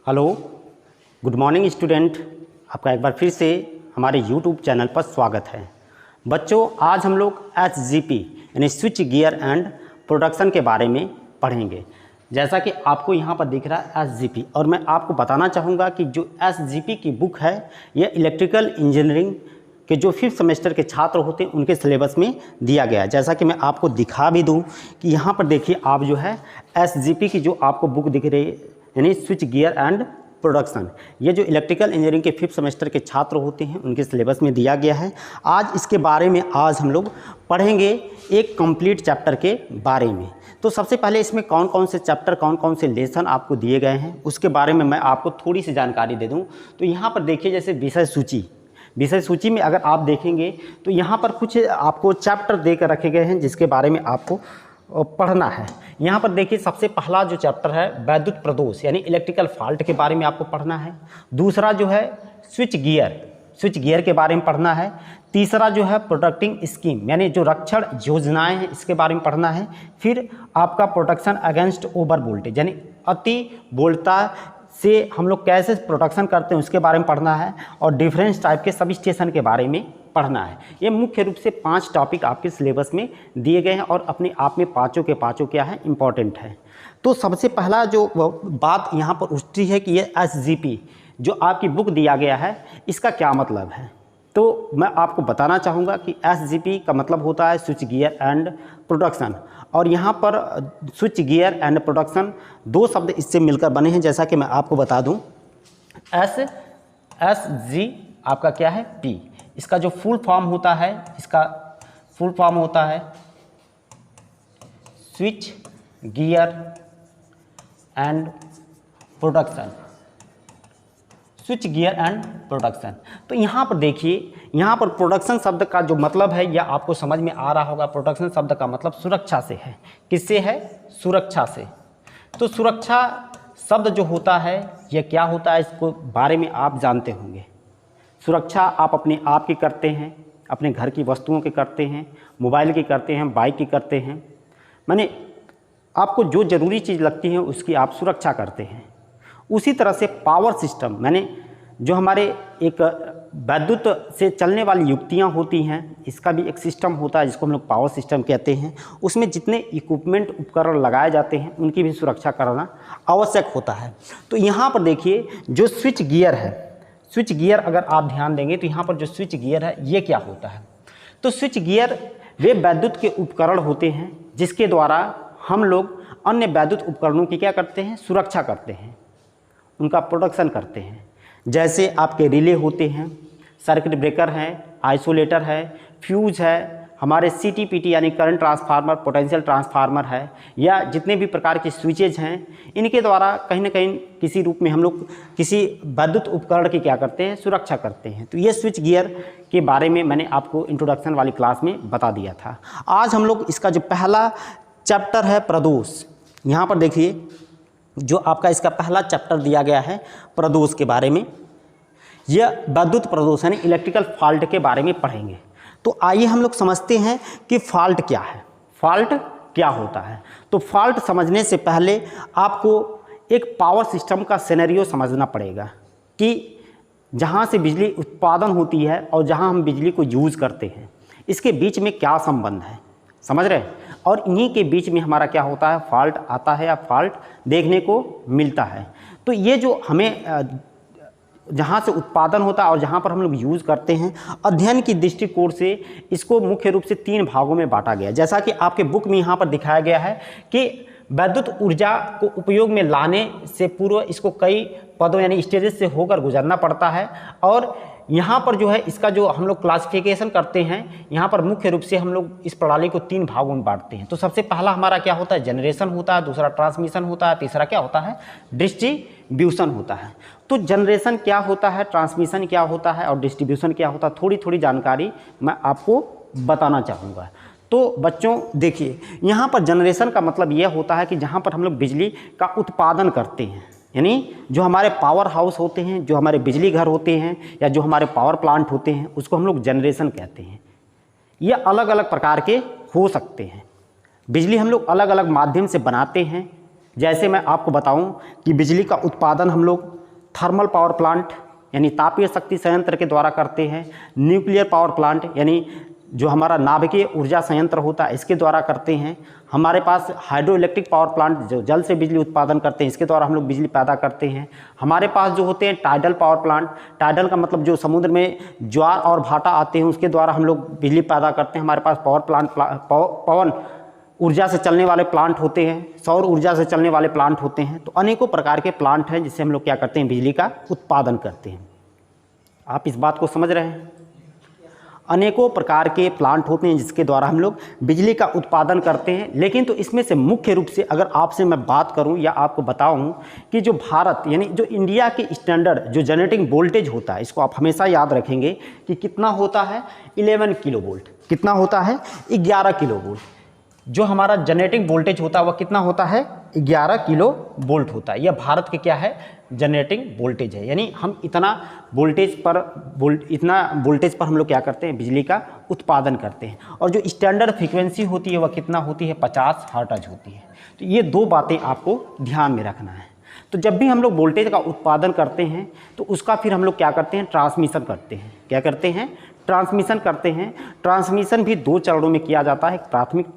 Hello, good morning student. आपका एक बार फिर से हमारे यूट्यूब चैनल पर स्वागत है। बच्चों, आज हम लोग SGP यानी स्विच गियर एंड प्रोडक्शन के बारे में पढ़ेंगे। जैसा कि आपको यहाँ पर दिख रहा है SGP, और मैं आपको बताना चाहूँगा कि जो SGP की बुक है यह इलेक्ट्रिकल इंजीनियरिंग के जो 5th सेमेस्टर के छात्र होते हैं उनके सिलेबस में दिया गया है। जैसा कि मैं आपको दिखा भी दूं कि यहाँ पर देखिए, आप जो है SGP की जो आपको बुक दिख रही है यानी स्विच गियर एंड प्रोडक्शन, ये जो इलेक्ट्रिकल इंजीनियरिंग के 5th सेमेस्टर के छात्र होते हैं उनके सिलेबस में दिया गया है। आज इसके बारे में हम लोग पढ़ेंगे एक कंप्लीट चैप्टर के बारे में। तो सबसे पहले इसमें कौन कौन से चैप्टर, कौन कौन से लेसन आपको दिए गए हैं उसके बारे में मैं आपको थोड़ी सी जानकारी दे दूँ। तो यहाँ पर देखिए, जैसे विषय सूची में अगर आप देखेंगे तो यहाँ पर कुछ आपको चैप्टर देकर रखे गए हैं जिसके बारे में आपको पढ़ना है। यहाँ पर देखिए, सबसे पहला जो चैप्टर है वैद्युत प्रदोष यानी इलेक्ट्रिकल फॉल्ट के बारे में आपको पढ़ना है। दूसरा जो है स्विच गियर के बारे में पढ़ना है। तीसरा जो है प्रोटेक्टिंग स्कीम यानी जो रक्षण योजनाएं हैं इसके बारे में पढ़ना है। फिर आपका प्रोटेक्शन अगेंस्ट ओवर वोल्टेज यानी अति वोल्टता से हम लोग कैसे प्रोटेक्शन करते हैं उसके बारे में पढ़ना है। और डिफरेंस टाइप के सब स्टेशन के बारे में पढ़ना है। ये मुख्य रूप से 5 टॉपिक आपके सिलेबस में दिए गए हैं और अपने आप में पाँचों के पाँचों क्या है, इम्पॉर्टेंट है। तो सबसे पहला जो बात यहाँ पर उठती है कि ये SGP जो आपकी बुक दिया गया है इसका क्या मतलब है। तो मैं आपको बताना चाहूँगा कि SGP का मतलब होता है स्विच गियर एंड प्रोडक्शन, और यहाँ पर स्विच गियर एंड प्रोडक्शन 2 शब्द इससे मिलकर बने हैं। जैसा कि मैं आपको बता दूँ, SG आपका क्या है, P, इसका जो फुल फॉर्म होता है switch gear and production, switch gear and production. तो यहाँ पर देखिए, यहाँ पर प्रोडक्शन शब्द का जो मतलब है यह आपको समझ में आ रहा होगा। प्रोडक्शन शब्द का मतलब सुरक्षा से है। किससे है? सुरक्षा से। तो सुरक्षा शब्द जो होता है यह क्या होता है, इसको बारे में आप जानते होंगे। सुरक्षा आप अपने आप की करते हैं, अपने घर की वस्तुओं की करते हैं, मोबाइल की करते हैं, बाइक की करते हैं, माने आपको जो ज़रूरी चीज़ लगती है उसकी आप सुरक्षा करते हैं। उसी तरह से पावर सिस्टम माने जो हमारे एक विद्युत से चलने वाली युक्तियाँ होती हैं, इसका भी एक सिस्टम होता है जिसको हम लोग पावर सिस्टम कहते हैं। उसमें जितने इक्विपमेंट उपकरण लगाए जाते हैं उनकी भी सुरक्षा करना आवश्यक होता है। तो यहाँ पर देखिए, जो स्विच गियर है, स्विच गियर अगर आप ध्यान देंगे तो यहाँ पर जो स्विच गियर है ये क्या होता है। तो स्विच गियर वे विद्युत के उपकरण होते हैं जिसके द्वारा हम लोग अन्य विद्युत उपकरणों की क्या करते हैं, सुरक्षा करते हैं, उनका प्रोटेक्शन करते हैं। जैसे आपके रिले होते हैं, सर्किट ब्रेकर हैं, आइसोलेटर है, फ्यूज है, हमारे CTPT यानी करंट ट्रांसफार्मर, पोटेंशियल ट्रांसफार्मर है, या जितने भी प्रकार के स्विचेज हैं, इनके द्वारा कहीं ना कहीं किसी रूप में हम लोग किसी विद्युत उपकरण की क्या करते हैं, सुरक्षा करते हैं। तो ये स्विच गियर के बारे में मैंने आपको इंट्रोडक्शन वाली क्लास में बता दिया था। आज हम लोग इसका जो पहला चैप्टर है प्रदोष, यहाँ पर देखिए जो आपका इसका पहला चैप्टर दिया गया है प्रदोष के बारे में, यह विद्युत प्रदोष यानी इलेक्ट्रिकल फॉल्ट के बारे में पढ़ेंगे। तो आइए हम लोग समझते हैं कि फॉल्ट क्या है, फॉल्ट क्या होता है। तो फॉल्ट समझने से पहले आपको एक पावर सिस्टम का सिनेरियो समझना पड़ेगा कि जहाँ से बिजली उत्पादन होती है और जहाँ हम बिजली को यूज़ करते हैं इसके बीच में क्या संबंध है, समझ रहे हैं। और इन्हीं के बीच में हमारा क्या होता है, फॉल्ट आता है या फॉल्ट देखने को मिलता है। तो ये जो हमें जहाँ से उत्पादन होता है और जहाँ पर हम लोग यूज़ करते हैं, अध्ययन की दृष्टिकोण से इसको मुख्य रूप से 3 भागों में बांटा गया। जैसा कि आपके बुक में यहाँ पर दिखाया गया है कि विद्युत ऊर्जा को उपयोग में लाने से पूर्व इसको कई पदों यानी स्टेजेस से होकर गुजरना पड़ता है। और यहाँ पर जो है इसका जो हम लोग क्लासिफिकेशन करते हैं, यहाँ पर मुख्य रूप से हम लोग इस प्रणाली को 3 भागों में बांटते हैं। तो सबसे पहला हमारा क्या होता है, जनरेशन होता है, दूसरा ट्रांसमिशन होता है, तीसरा क्या होता है, डिस्ट्रीब्यूशन होता है। तो जनरेशन क्या होता है, ट्रांसमिशन क्या होता है और डिस्ट्रीब्यूशन क्या होता है, थोड़ी थोड़ी जानकारी मैं आपको बताना चाहूँगा। तो बच्चों देखिए, यहाँ पर जनरेशन का मतलब यह होता है कि जहाँ पर हम लोग बिजली का उत्पादन करते हैं, यानी जो हमारे पावर हाउस होते हैं, जो हमारे बिजली घर होते हैं या जो हमारे पावर प्लांट होते हैं उसको हम लोग जनरेशन कहते हैं। ये अलग अलग प्रकार के हो सकते हैं। बिजली हम लोग अलग अलग माध्यम से बनाते हैं, जैसे मैं आपको बताऊं कि बिजली का उत्पादन हम लोग थर्मल पावर प्लांट यानी तापीय शक्ति संयंत्र के द्वारा करते हैं, न्यूक्लियर पावर प्लांट यानी जो हमारा नाभिकीय ऊर्जा संयंत्र होता है इसके द्वारा करते हैं, हमारे पास हाइड्रो इलेक्ट्रिक पावर प्लांट जो जल से बिजली उत्पादन करते हैं इसके द्वारा हम लोग बिजली पैदा करते हैं, हमारे पास जो होते हैं टाइडल पावर प्लांट, टाइडल का मतलब जो समुद्र में ज्वार और भाटा आते हैं उसके द्वारा हम लोग बिजली पैदा करते हैं, हमारे पास पावर प्लांट पवन ऊर्जा से चलने वाले प्लांट होते हैं, सौर ऊर्जा से चलने वाले प्लांट होते हैं। तो अनेकों प्रकार के प्लांट हैं जिससे हम लोग क्या करते हैं, बिजली का उत्पादन करते हैं। आप इस बात को समझ रहे हैं? अनेकों प्रकार के प्लांट होते हैं जिसके द्वारा हम लोग बिजली का उत्पादन करते हैं। लेकिन तो इसमें से मुख्य रूप से अगर आपसे मैं बात करूं या आपको बताऊं कि जो भारत यानी जो इंडिया की स्टैंडर्ड जो जनरेटिंग वोल्टेज होता है, इसको आप हमेशा याद रखेंगे कि कितना होता है, 11 किलो वोल्ट। कितना होता है? 11 किलो वोल्ट। जो हमारा जनरेटिंग वोल्टेज होता है वह कितना होता है? 11 किलो वोल्ट होता है। यह भारत के क्या है? जनरेटिंग वोल्टेज है। यानी हम इतना वोल्टेज पर हम लोग क्या करते हैं, बिजली का उत्पादन करते हैं। और जो स्टैंडर्ड फ्रीक्वेंसी होती है वह कितना होती है? 50 हर्ट्ज होती है। तो ये दो बातें आपको ध्यान में रखना है। तो जब भी हम लोग वोल्टेज का उत्पादन करते हैं तो उसका फिर हम लोग क्या करते हैं, ट्रांसमिशन करते हैं। क्या करते हैं? ट्रांसमिशन करते हैं। ट्रांसमिशन भी दो चरणों में किया जाता है। प्राथमिक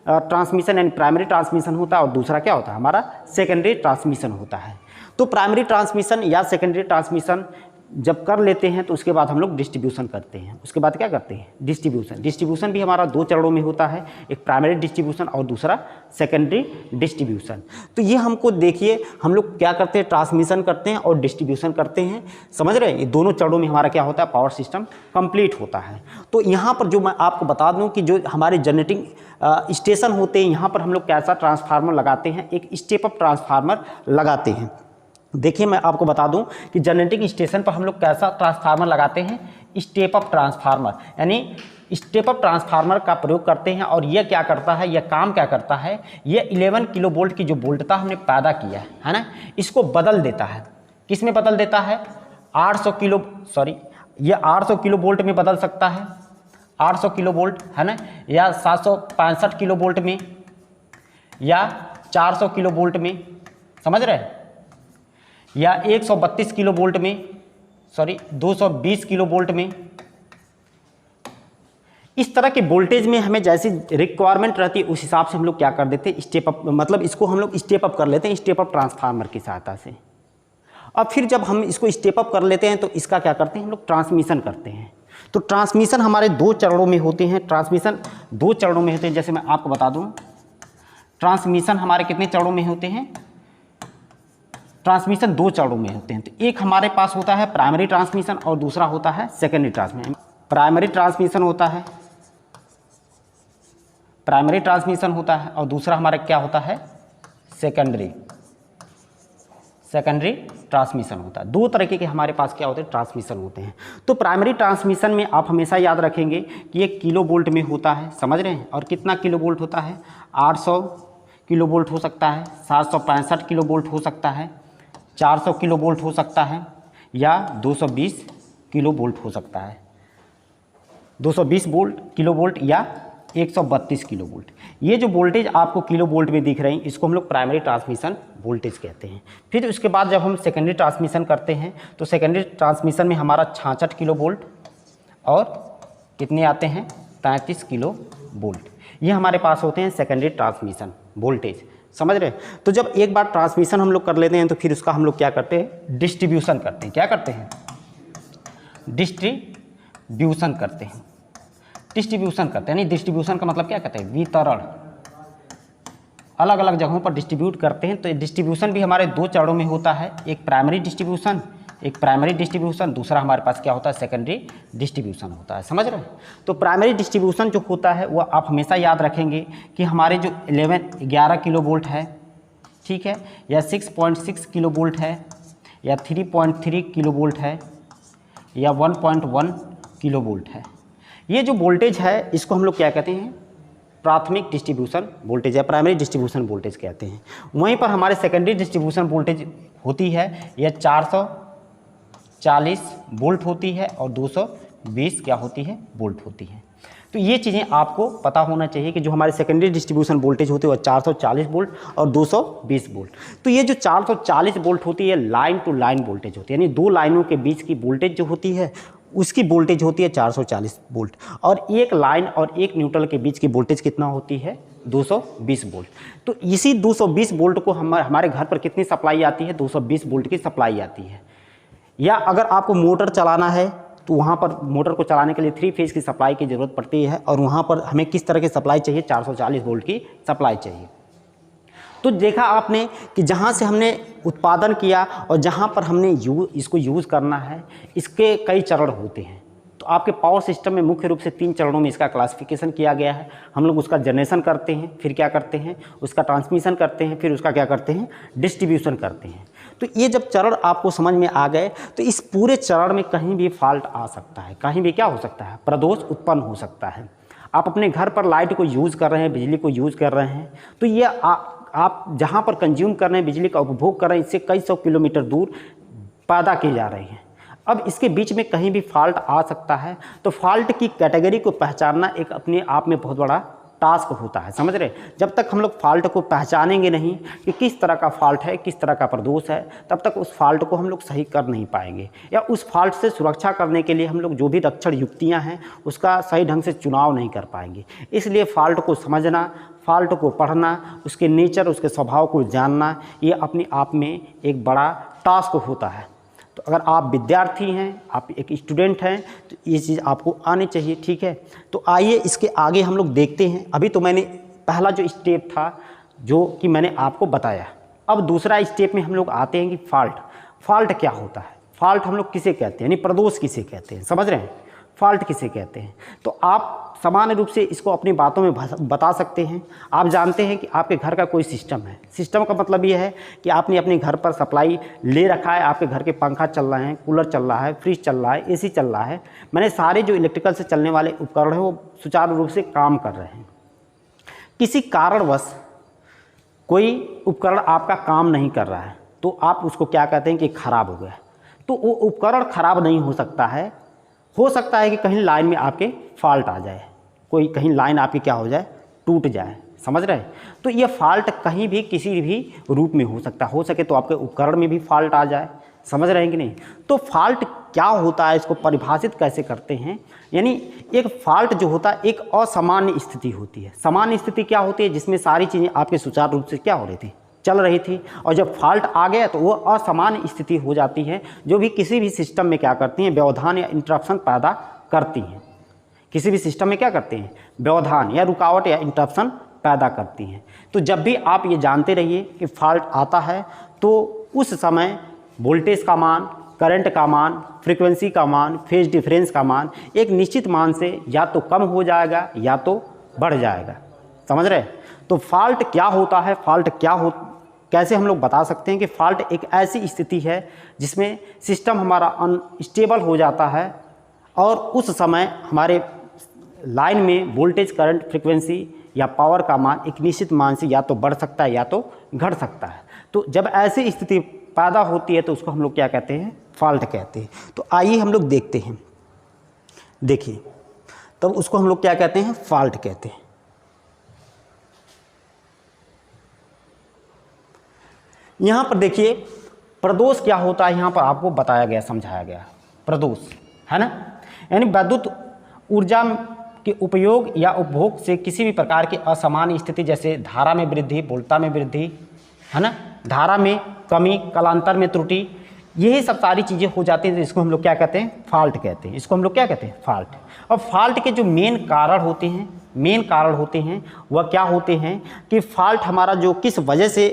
ट्रांसमिशन यानी प्राइमरी ट्रांसमिशन होता है और दूसरा क्या होता है, हमारा सेकेंडरी ट्रांसमिशन होता है। तो प्राइमरी ट्रांसमिशन या सेकेंडरी ट्रांसमिशन जब कर लेते हैं तो उसके बाद हम लोग डिस्ट्रीब्यूशन करते हैं। उसके बाद क्या करते हैं, डिस्ट्रीब्यूशन। डिस्ट्रीब्यूशन भी हमारा दो चरणों में होता है, एक प्राइमरी डिस्ट्रीब्यूशन और दूसरा सेकेंडरी डिस्ट्रीब्यूशन। तो ये हमको देखिए, हम लोग क्या करते हैं, ट्रांसमिशन करते हैं और डिस्ट्रीब्यूशन करते हैं। समझ रहे हैं? ये दोनों चरणों में हमारा क्या होता है, पावर सिस्टम कंप्लीट होता है। तो यहाँ पर जो मैं आपको बता दूँ कि जो हमारे जनरेटिंग स्टेशन होते हैं, यहाँ पर हम लोग कैसा ट्रांसफार्मर लगाते हैं, एक स्टेप अप ट्रांसफार्मर लगाते हैं। देखिए मैं आपको बता दूं कि जनरेटिंग स्टेशन पर हम लोग कैसा ट्रांसफार्मर लगाते हैं, स्टेप अप ट्रांसफार्मर। यानी स्टेप अप ट्रांसफार्मर का प्रयोग करते हैं। और यह क्या करता है, यह काम क्या करता है, यह 11 किलो वोल्ट की जो वोल्टता हमने पैदा किया है ना, इसको बदल देता है। किस में बदल देता है? 800 किलो वोल्ट में बदल सकता है, 800 किलो वोल्ट है ना, या 765 किलो वोल्ट में, या 400 किलो वोल्ट में, समझ रहे हैं, या 132 किलो वोल्ट में, 220 किलो वोल्ट में। इस तरह के वोल्टेज में हमें जैसी रिक्वायरमेंट रहती है उस हिसाब से हम लोग क्या कर देते हैं, स्टेप अप, मतलब इसको हम लोग स्टेप अप कर लेते हैं स्टेप अप ट्रांसफार्मर की सहायता से। अब फिर जब हम इसको स्टेप अप कर लेते हैं तो इसका क्या करते हैं, हम लोग ट्रांसमिशन करते हैं। तो ट्रांसमिशन हमारे दो चरणों में होते हैं। ट्रांसमिशन दो चरणों में होते हैं। जैसे मैं आपको बता दूं, ट्रांसमिशन हमारे कितने चरणों में होते हैं? ट्रांसमिशन दो चरणों में होते हैं। तो एक हमारे पास होता है प्राइमरी ट्रांसमिशन और दूसरा होता है सेकेंडरी ट्रांसमिशन। प्राइमरी ट्रांसमिशन होता है और दूसरा हमारा क्या होता है, सेकेंडरी ट्रांसमिशन होता है। दो तरीके के हमारे पास क्या होते हैं, ट्रांसमिशन होते हैं। तो प्राइमरी ट्रांसमिशन में आप हमेशा याद रखेंगे कि ये किलो वोल्ट में होता है, समझ रहे हैं। और कितना किलो वोल्ट होता है? 800 किलो वोल्ट हो सकता है, 765 किलो वोल्ट हो सकता है, 400 किलो वोल्ट हो सकता है, या 220 किलो वोल्ट हो सकता है। 220 किलो वोल्ट या 132 किलो वोल्ट। ये जो वोल्टेज आपको किलो वोल्ट में दिख रही है इसको हम लोग प्राइमरी ट्रांसमिशन वोल्टेज कहते हैं। फिर उसके बाद जब हम सेकेंडरी ट्रांसमिशन करते हैं तो सेकेंडरी ट्रांसमिशन में हमारा 66 किलो वोल्ट और कितने आते हैं, 33 किलो वोल्ट। ये हमारे पास होते हैं सेकेंडरी ट्रांसमिशन वोल्टेज, समझ रहे हैं। तो जब एक बार ट्रांसमिशन हम लोग कर लेते हैं तो फिर उसका हम लोग क्या करते हैं, डिस्ट्रीब्यूशन करते हैं। क्या करते हैं, डिस्ट्रीब्यूशन करते हैं। यानी डिस्ट्रीब्यूशन का मतलब क्या कहते हैं, वितरण। अलग अलग जगहों पर डिस्ट्रीब्यूट करते हैं। तो डिस्ट्रीब्यूशन भी हमारे दो चरणों में होता है, एक प्राइमरी डिस्ट्रीब्यूशन, दूसरा हमारे पास क्या होता है, सेकेंडरी डिस्ट्रीब्यूशन होता है, समझ रहे हैं। तो प्राइमरी डिस्ट्रीब्यूशन जो होता है वो आप हमेशा याद रखेंगे कि हमारे जो 11 किलो वोल्ट है, ठीक है, या 6.6 किलो वोल्ट है, या 3.3 किलो वोल्ट है, या 1.1 किलो वोल्ट है। ये जो वोल्टेज है इसको हम लोग क्या कहते हैं, प्राथमिक डिस्ट्रीब्यूशन वोल्टेज या प्राइमरी डिस्ट्रीब्यूशन वोल्टेज कहते हैं। वहीं पर हमारे सेकेंडरी डिस्ट्रीब्यूशन वोल्टेज होती है, यह 440 वोल्ट होती है और 220 क्या होती है, वोल्ट होती है। तो ये चीज़ें आपको पता होना चाहिए कि जो हमारे सेकेंडरी डिस्ट्रीब्यूशन वोल्टेज होते हैं वो 440 वोल्ट और 220 वोल्ट। तो ये जो 440 वोल्ट होती है लाइन टू लाइन वोल्टेज होती है, यानी दो लाइनों के बीच की वोल्टेज जो होती है उसकी वोल्टेज होती है 440 वोल्ट, और एक लाइन और एक न्यूट्रल के बीच की वोल्टेज कितना होती है 220 वोल्ट। तो इसी 220 वोल्ट को हमारे घर पर कितनी सप्लाई आती है, 220 वोल्ट की सप्लाई आती है। या अगर आपको मोटर चलाना है तो वहाँ पर मोटर को चलाने के लिए 3 फेज़ की सप्लाई की ज़रूरत पड़ती है, और वहाँ पर हमें किस तरह की सप्लाई चाहिए, 440 वोल्ट की सप्लाई चाहिए। तो देखा आपने कि जहाँ से हमने उत्पादन किया और जहाँ पर हमने इसको यूज़ करना है, इसके कई चरण होते हैं। तो आपके पावर सिस्टम में मुख्य रूप से 3 चरणों में इसका क्लासिफिकेशन किया गया है। हम लोग उसका जनरेशन करते हैं, फिर क्या करते हैं, उसका ट्रांसमिशन करते हैं, फिर उसका क्या करते हैं, डिस्ट्रीब्यूशन करते हैं। तो ये जब चरण आपको समझ में आ गए तो इस पूरे चरण में कहीं भी फॉल्ट आ सकता है, कहीं भी क्या हो सकता है, प्रदोष उत्पन्न हो सकता है। आप अपने घर पर लाइट को यूज़ कर रहे हैं, बिजली को यूज़ कर रहे हैं, तो ये आप जहाँ पर कंज्यूम कर रहे हैं, बिजली का उपभोग कर रहे हैं, इससे कई सौ किलोमीटर दूर पैदा की जा रही है। अब इसके बीच में कहीं भी फॉल्ट आ सकता है। तो फॉल्ट की कैटेगरी को पहचानना एक अपने आप में बहुत बड़ा टास्क होता है, समझ रहे। जब तक हम लोग फॉल्ट को पहचानेंगे नहीं कि किस तरह का फॉल्ट है, किस तरह का प्रदोष है, तब तक उस फॉल्ट को हम लोग सही कर नहीं पाएंगे, या उस फॉल्ट से सुरक्षा करने के लिए हम लोग जो भी रक्षण युक्तियाँ हैं उसका सही ढंग से चुनाव नहीं कर पाएंगे। इसलिए फॉल्ट को समझना, फॉल्ट को पढ़ना, उसके नेचर, उसके स्वभाव को जानना, ये अपने आप में एक बड़ा टास्क होता है। तो अगर आप विद्यार्थी हैं, आप एक स्टूडेंट हैं, तो ये चीज़ आपको आनी चाहिए, ठीक है। तो आइए इसके आगे हम लोग देखते हैं। अभी तो मैंने पहला जो स्टेप था जो कि मैंने आपको बताया, अब दूसरा स्टेप में हम लोग आते हैं कि फॉल्ट क्या होता है, फॉल्ट हम लोग किसे कहते हैं, यानी प्रदोष किसे कहते हैं, समझ रहे हैं, फॉल्ट किसे कहते हैं। तो आप सामान्य रूप से इसको अपनी बातों में बता सकते हैं। आप जानते हैं कि आपके घर का कोई सिस्टम है, सिस्टम का मतलब ये है कि आपने अपने घर पर सप्लाई ले रखा है, आपके घर के पंखा चल रहे हैं, कूलर चल रहा है, फ्रिज चल रहा है, एसी चल रहा है, मैंने सारे जो इलेक्ट्रिकल से चलने वाले उपकरण हैं वो सुचारू रूप से काम कर रहे हैं। किसी कारणवश कोई उपकरण आपका काम नहीं कर रहा है तो आप उसको क्या कहते हैं कि ख़राब हो गया। तो वो उपकरण ख़राब नहीं हो सकता है कि कहीं लाइन में आपके फॉल्ट आ जाए, कोई कहीं लाइन आपकी क्या हो जाए, टूट जाए, समझ रहे हैं। तो ये फॉल्ट कहीं भी किसी भी रूप में हो सकता है, हो सके तो आपके उपकरण में भी फॉल्ट आ जाए, समझ रहे हैं कि नहीं। तो फॉल्ट क्या होता है, इसको परिभाषित कैसे करते हैं, यानी एक फॉल्ट जो होता है एक असामान्य स्थिति होती है। सामान्य स्थिति क्या होती है, जिसमें सारी चीज़ें आपके सुचारू रूप से क्या हो रही थी, चल रही थी, और जब फॉल्ट आ गया तो वो असामान्य स्थिति हो जाती है, जो भी किसी भी सिस्टम में क्या करती हैं, व्यवधान या इंटरप्शन पैदा करती हैं। किसी भी सिस्टम में क्या करते हैं, व्यवधान या रुकावट या इंटरप्शन पैदा करती हैं। तो जब भी आप ये जानते रहिए कि फॉल्ट आता है तो उस समय वोल्टेज का मान, करंट का मान, फ्रीक्वेंसी का मान, फेज डिफरेंस का मान एक निश्चित मान से या तो कम हो जाएगा या तो बढ़ जाएगा, समझ रहे। तो फॉल्ट क्या होता है, फॉल्ट कैसे हम लोग बता सकते हैं कि फॉल्ट एक ऐसी स्थिति है जिसमें सिस्टम हमारा अनस्टेबल हो जाता है और उस समय हमारे लाइन में वोल्टेज, करंट, फ्रीक्वेंसी या पावर का मान एक निश्चित मान से या तो बढ़ सकता है या तो घट सकता है। तो जब ऐसी स्थिति पैदा होती है तो उसको हम लोग क्या कहते हैं, फॉल्ट कहते हैं। तो आइए हम लोग देखते हैं, देखिए तब उसको हम लोग क्या कहते हैं, फॉल्ट कहते हैं। यहाँ पर देखिए प्रदोष क्या होता है, यहाँ पर आपको बताया गया, समझाया गया। प्रदोष है ना, यानी विद्युत ऊर्जा के उपयोग या उपभोग से किसी भी प्रकार की असामान्य स्थिति, जैसे धारा में वृद्धि, वोल्टता में वृद्धि, है ना, धारा में कमी, कालांतर में त्रुटि, यही सब सारी चीज़ें हो जाती हैं, तो इसको हम लोग क्या कहते हैं, फॉल्ट कहते हैं। इसको हम लोग क्या कहते हैं, फॉल्ट। और फॉल्ट के जो मेन कारण होते हैं वह क्या होते हैं कि फॉल्ट हमारा जो किस वजह से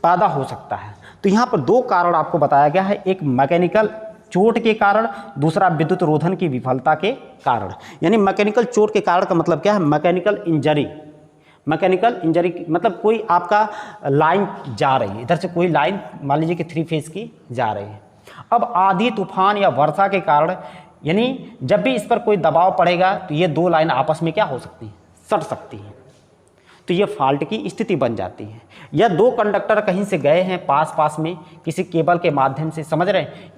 पैदा हो सकता है। तो यहाँ पर 2 कारण आपको बताया गया है, एक मैकेनिकल चोट के कारण, दूसरा विद्युत रोधन की विफलता के कारण। यानी मैकेनिकल चोट के कारण का मतलब क्या है, मैकेनिकल इंजरी मतलब कोई आपका लाइन जा रही है, इधर से कोई लाइन मान लीजिए कि 3 फेज की जा रही है। अब आंधी, तूफान या वर्षा के कारण, यानी जब भी इस पर कोई दबाव पड़ेगा तो ये 2 लाइन आपस में क्या हो सकती हैं, सट सकती हैं, तो ये फॉल्ट की स्थिति बन जाती है। या 2 कंडक्टर कहीं से गए हैं पास में किसी केबल के माध्यम से, समझ रहे हैं,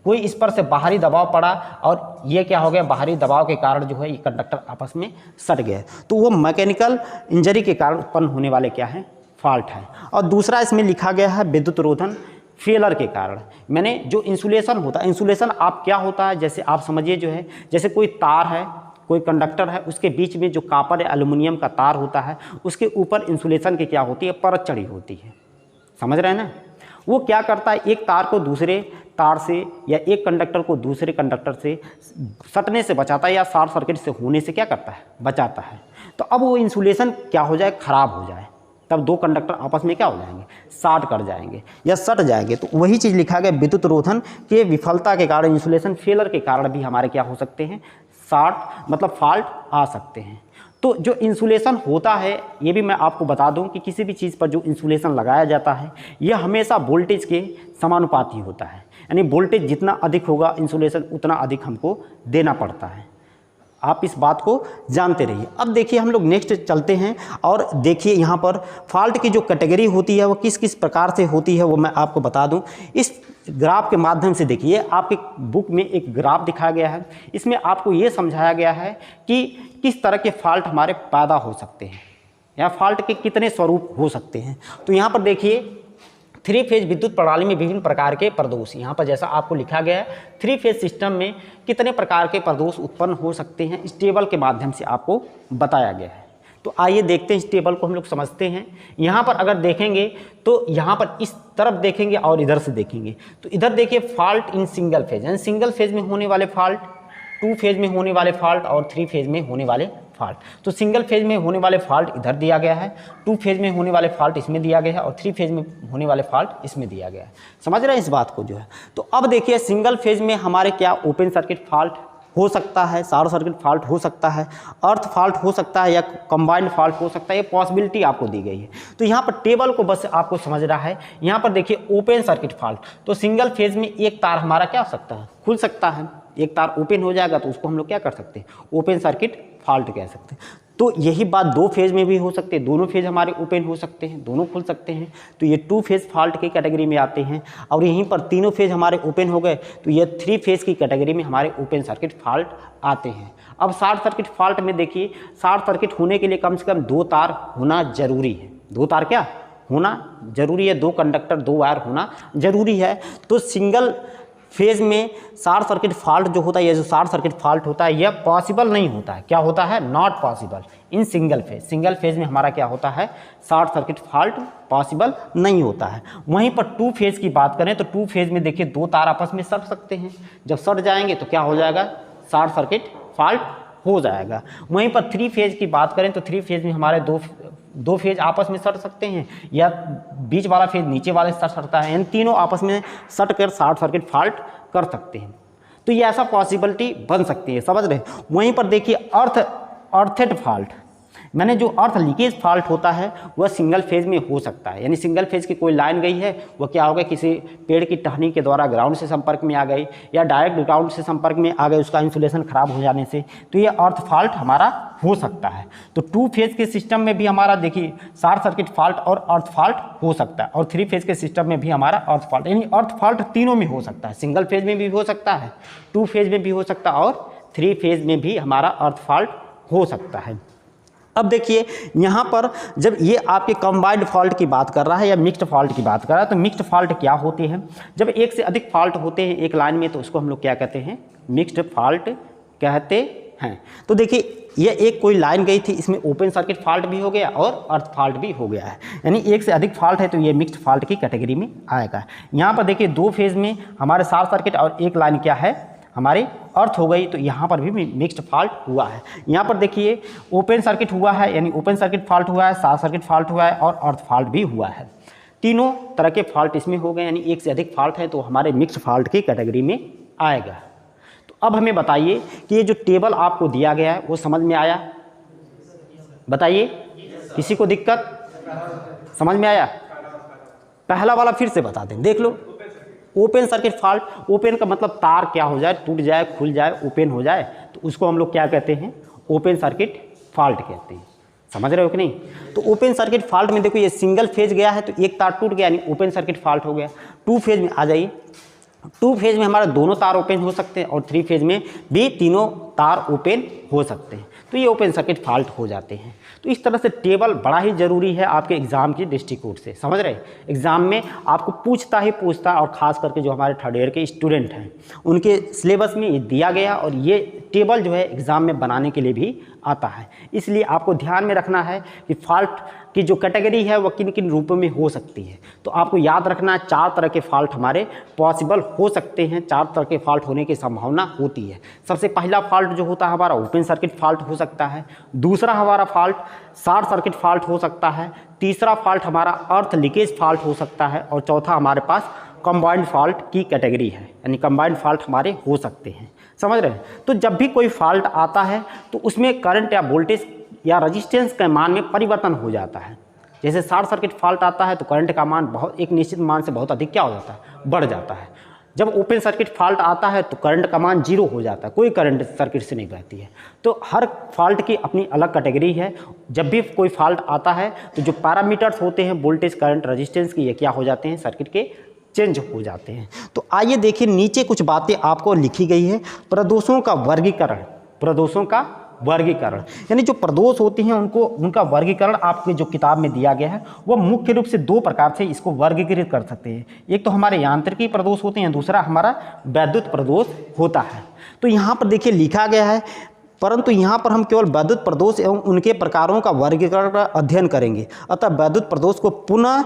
कोई इस पर से बाहरी दबाव पड़ा और ये क्या हो गया, बाहरी दबाव के कारण जो है ये कंडक्टर आपस में सट गए, तो वो मैकेनिकल इंजरी के कारण उत्पन्न होने वाले क्या हैं, फॉल्ट है। और दूसरा इसमें लिखा गया है विद्युत रोधन फेलर के कारण। मैंने जो इंसुलेशन होता है, इंसुलेशन आप क्या होता है, जैसे आप समझिए जो है, जैसे कोई तार है, कोई कंडक्टर है, उसके बीच में जो कॉपर या एल्युमिनियम का तार होता है, उसके ऊपर इंसुलेशन की क्या होती है, परत चढ़ी होती है, समझ रहे हैं ना। वो क्या करता है, एक तार को दूसरे तार से या एक कंडक्टर को दूसरे कंडक्टर से सटने से बचाता है या शॉर्ट सर्किट से होने से क्या करता है, बचाता है। तो अब वो इंसुलेशन क्या हो जाए, खराब हो जाए, तब दो कंडक्टर आपस में क्या हो जाएंगे, शॉर्ट कर जाएंगे या सट जाएंगे। तो वही चीज़ लिखा गया, विद्युत रोधन के विफलता के कारण, इंसुलेशन फेलर के कारण भी हमारे क्या हो सकते हैं, शॉर्ट मतलब फॉल्ट आ सकते हैं। तो जो इंसुलेशन होता है, ये भी मैं आपको बता दूं कि किसी भी चीज़ पर जो इंसुलेशन लगाया जाता है यह हमेशा वोल्टेज के समानुपाती होता है, यानी वोल्टेज जितना अधिक होगा इंसुलेशन उतना अधिक हमको देना पड़ता है। आप इस बात को जानते रहिए। अब देखिए हम लोग नेक्स्ट चलते हैं और देखिए यहाँ पर फॉल्ट की जो कैटेगरी होती है वो किस किस प्रकार से होती है वो मैं आपको बता दूं। इस ग्राफ के माध्यम से देखिए, आपके बुक में एक ग्राफ दिखाया गया है, इसमें आपको ये समझाया गया है कि किस तरह के फॉल्ट हमारे पैदा हो सकते हैं या फॉल्ट के कितने स्वरूप हो सकते हैं। तो यहाँ पर देखिए 3 फेज विद्युत प्रणाली में विभिन्न प्रकार के प्रदोष, यहाँ पर जैसा आपको लिखा गया है 3 फेज सिस्टम में कितने प्रकार के प्रदोष उत्पन्न हो सकते हैं, इस टेबल के माध्यम से आपको बताया गया है। तो आइए देखते हैं, इस टेबल को हम लोग समझते हैं। यहाँ पर अगर देखेंगे तो यहाँ पर इस तरफ देखेंगे और इधर से देखेंगे तो इधर देखिए फॉल्ट इन सिंगल फेज, यानी सिंगल फेज में होने वाले फॉल्ट, 2 फेज में होने वाले फॉल्ट और 3 फेज में होने वाले फॉल्ट। तो सिंगल फेज में होने वाले फॉल्ट इधर दिया गया है, 2 फेज में होने वाले फॉल्ट इसमें दिया गया है और 3 फेज में होने वाले फॉल्ट इसमें दिया गया है। समझ रहे हैं इस बात को जो है। तो अब देखिए सिंगल फेज में हमारे क्या ओपन सर्किट फॉल्ट हो सकता है, शॉर्ट सर्किट फॉल्ट हो सकता है, अर्थ फॉल्ट हो सकता है या कंबाइंड फॉल्ट हो सकता है, ये पॉसिबिलिटी आपको दी गई है। तो यहाँ पर टेबल को बस आपको समझ रहा है। यहाँ पर देखिए ओपन सर्किट फॉल्ट, तो सिंगल फेज में एक तार हमारा क्या हो सकता है, खुल सकता है, एक तार ओपन हो जाएगा तो उसको हम लोग क्या कर सकते हैं, ओपन सर्किट फॉल्ट कह सकते हैं। तो यही बात 2 फेज में भी हो सकती है, दोनों फेज हमारे ओपन हो सकते हैं, दोनों खुल सकते हैं, तो ये 2 फेज फॉल्ट की कैटेगरी में आते हैं। और यहीं पर तीनों फेज हमारे ओपन हो गए तो ये 3 फेज की कैटेगरी में हमारे ओपन सर्किट फॉल्ट आते हैं। अब शॉर्ट सर्किट फॉल्ट में देखिए, शॉर्ट सर्किट होने के लिए कम से कम 2 तार होना जरूरी है। 2 तार क्या होना जरूरी है, 2 कंडक्टर 2 वायर होना जरूरी है। तो सिंगल फेज में शॉर्ट सर्किट फॉल्ट जो होता है, ये जो शॉर्ट सर्किट फॉल्ट होता है यह पॉसिबल नहीं होता है। क्या होता है, not possible in single phase. Single phase में हमारा क्या होता है, शॉर्ट सर्किट फॉल्ट पॉसिबल नहीं होता है। वहीं पर 2 फेज की बात करें तो 2 फेज में देखिए 2 तार आपस में सट सकते हैं, जब सट जाएंगे तो क्या हो जाएगा, शॉर्ट सर्किट फॉल्ट हो जाएगा। वहीं पर 3 फेज की बात करें तो 3 फेज में हमारे दो फेज आपस में सट सकते हैं या बीच वाला फेज नीचे वाले से सटता है, इन तीनों आपस में सट कर शॉर्ट सर्किट फॉल्ट कर सकते हैं। तो ये ऐसा पॉसिबिलिटी बन सकती है, समझ रहे। वहीं पर देखिए अर्थेड फॉल्ट, मैंने जो अर्थ लीकेज फॉल्ट होता है वह सिंगल फेज में हो सकता है, यानी सिंगल फेज की कोई लाइन गई है, वह क्या होगा, किसी पेड़ की टहनी के द्वारा ग्राउंड से संपर्क में आ गई या डायरेक्ट ग्राउंड से संपर्क में आ गई, उसका इंसुलेशन खराब हो जाने से, तो ये अर्थ फॉल्ट हमारा हो सकता है। तो 2 फेज के सिस्टम में भी हमारा देखिए शॉर्ट सर्किट फॉल्ट और अर्थ फॉल्ट हो सकता है, और 3 फेज के सिस्टम में भी हमारा अर्थ फॉल्ट, यानी अर्थ फॉल्ट तीनों में हो सकता है। सिंगल फेज में भी हो सकता है, 2 फेज में भी हो सकता है और 3 फेज में भी हमारा अर्थ फॉल्ट हो सकता है। अब देखिए यहाँ पर जब ये आपके कंबाइंड फॉल्ट की बात कर रहा है या मिक्स्ड फॉल्ट की बात कर रहा है, तो मिक्स्ड फॉल्ट क्या होती है, जब एक से अधिक फॉल्ट होते हैं एक लाइन में तो उसको हम लोग क्या कहते हैं, मिक्स्ड फॉल्ट कहते हैं। तो देखिए ये एक कोई लाइन गई थी, इसमें ओपन सर्किट फॉल्ट भी हो गया और अर्थ फॉल्ट भी हो गया है, यानी एक से अधिक फॉल्ट है तो ये मिक्स्ड फॉल्ट की कैटेगरी में आएगा। यहाँ पर देखिए 2 फेज में हमारे शॉर्ट सर्किट और एक लाइन क्या है, हमारे अर्थ हो गई, तो यहाँ पर भी मिक्स्ड फॉल्ट हुआ है। यहाँ पर देखिए ओपन सर्किट हुआ है, यानी ओपन सर्किट फॉल्ट हुआ है, शॉर्ट सर्किट फॉल्ट हुआ है और अर्थ फॉल्ट भी हुआ है। तीनों तरह के फॉल्ट इसमें हो गए, यानी एक से अधिक फॉल्ट है तो हमारे मिक्स्ड फॉल्ट की कैटेगरी में आएगा। तो अब हमें बताइए कि ये जो टेबल आपको दिया गया है वो समझ में आया, बताइए किसी को दिक्कत, समझ में आया? पहला वाला फिर से बता दें, देख लो। ओपन सर्किट फॉल्ट, ओपन का मतलब तार क्या हो जाए, टूट जाए, खुल जाए, ओपन हो जाए, तो उसको हम लोग क्या कहते हैं, ओपन सर्किट फॉल्ट कहते हैं। समझ रहे हो कि नहीं? तो ओपन सर्किट फॉल्ट में देखो ये सिंगल फेज गया है तो एक तार टूट गया, यानी ओपन सर्किट फॉल्ट हो गया। 2 फेज में आ जाइए, टू फेज में हमारे दोनों तार ओपन हो सकते हैं और थ्री फेज में भी तीनों तार ओपन हो सकते हैं, तो ये ओपन सर्किट फॉल्ट हो जाते हैं। तो इस तरह से टेबल बड़ा ही ज़रूरी है आपके एग्ज़ाम की दृष्टिकोण से, समझ रहे हैं। एग्ज़ाम में आपको पूछता ही पूछता, और ख़ास करके जो हमारे थर्ड ईयर के स्टूडेंट हैं उनके सिलेबस में ये दिया गया, और ये टेबल जो है एग्ज़ाम में बनाने के लिए भी आता है। इसलिए आपको ध्यान में रखना है कि फॉल्ट की जो कैटेगरी है वो किन किन रूपों में हो सकती है। तो आपको याद रखना है 4 तरह के फॉल्ट हमारे पॉसिबल हो सकते हैं, 4 तरह के फॉल्ट होने की संभावना होती है। सबसे पहला फॉल्ट जो होता है हमारा ओपन सर्किट फॉल्ट हो सकता है, दूसरा हमारा फॉल्ट शॉर्ट सर्किट फॉल्ट हो सकता है, तीसरा फॉल्ट हमारा अर्थ लीकेज फॉल्ट हो सकता है, और चौथा हमारे पास कंबाइंड फॉल्ट की कैटेगरी है, यानी कंबाइंड फॉल्ट हमारे हो सकते हैं, समझ रहे हैं। तो जब भी कोई फॉल्ट आता है तो उसमें करंट या वोल्टेज या रजिस्टेंस के मान में परिवर्तन हो जाता है। जैसे शॉर्ट सर्किट फॉल्ट आता है तो करंट का मान बहुत एक निश्चित मान से बहुत अधिक क्या हो जाता है, बढ़ जाता है। जब ओपन सर्किट फॉल्ट आता है तो करंट का मान 0 हो जाता है, कोई करंट सर्किट से नहीं बहती है। तो हर फॉल्ट की अपनी अलग कैटेगरी है। जब भी कोई फॉल्ट आता है तो जो पैरामीटर्स होते हैं वोल्टेज, करंट, रजिस्टेंस की, ये क्या हो जाते हैं, सर्किट के चेंज हो जाते हैं। तो आइए देखिए, नीचे कुछ बातें आपको लिखी गई है। प्रदोषों का वर्गीकरण, प्रदोषों का वर्गीकरण, यानी जो प्रदोष होते हैं उनका वर्गीकरण आपके जो किताब में दिया गया है वह मुख्य रूप से 2 प्रकार से इसको वर्गीकृत कर सकते हैं। एक तो हमारे यांत्रिकी प्रदोष होते हैं, दूसरा हमारा वैद्युत प्रदोष होता है। तो यहाँ पर देखिए लिखा गया है, परंतु यहाँ पर हम केवल वैद्युत प्रदोष एवं उनके प्रकारों का वर्गीकरण का अध्ययन करेंगे, अतः वैद्युत प्रदोष को पुनः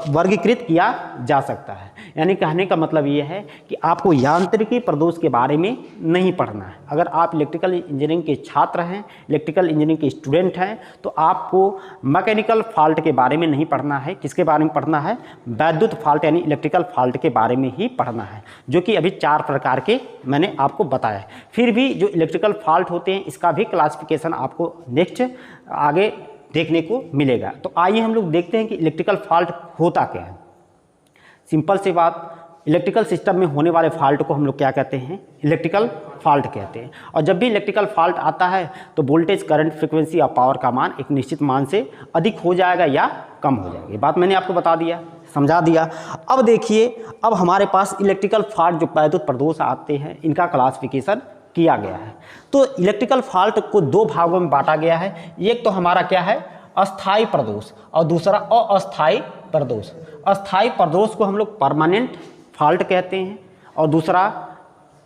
वर्गीकृत किया जा सकता है। यानी कहने का मतलब ये है कि आपको यांत्रिकी प्रदोष के बारे में नहीं पढ़ना है। अगर आप इलेक्ट्रिकल इंजीनियरिंग के छात्र हैं, इलेक्ट्रिकल इंजीनियरिंग के स्टूडेंट हैं, तो आपको मैकेनिकल फॉल्ट के बारे में नहीं पढ़ना है। किसके बारे में पढ़ना है, वैद्युत फॉल्ट यानी इलेक्ट्रिकल फॉल्ट के बारे में ही पढ़ना है, जो कि अभी 4 प्रकार के मैंने आपको बताया। फिर भी जो इलेक्ट्रिकल फॉल्ट होते हैं इसका भी क्लासिफिकेशन आपको नेक्स्ट आगे देखने को मिलेगा। तो आइए हम लोग देखते हैं कि इलेक्ट्रिकल फॉल्ट होता क्या है। सिंपल सी बात, इलेक्ट्रिकल सिस्टम में होने वाले फॉल्ट को हम लोग क्या कहते हैं, इलेक्ट्रिकल फॉल्ट कहते हैं। और जब भी इलेक्ट्रिकल फॉल्ट आता है तो वोल्टेज, करंट, फ्रीक्वेंसी और पावर का मान एक निश्चित मान से अधिक हो जाएगा या कम हो जाएगा। ये बात मैंने आपको बता दिया, समझा दिया। अब देखिए, अब हमारे पास इलेक्ट्रिकल फॉल्ट जो वैद्युत प्रदोष आते हैं इनका क्लासिफिकेशन किया गया है। तो इलेक्ट्रिकल फॉल्ट को 2 भागों में बांटा गया है। एक तो हमारा क्या है, अस्थाई प्रदोष, और दूसरा अस्थाई प्रदोष। अस्थाई प्रदोष को हम लोग परमानेंट फॉल्ट कहते हैं, और दूसरा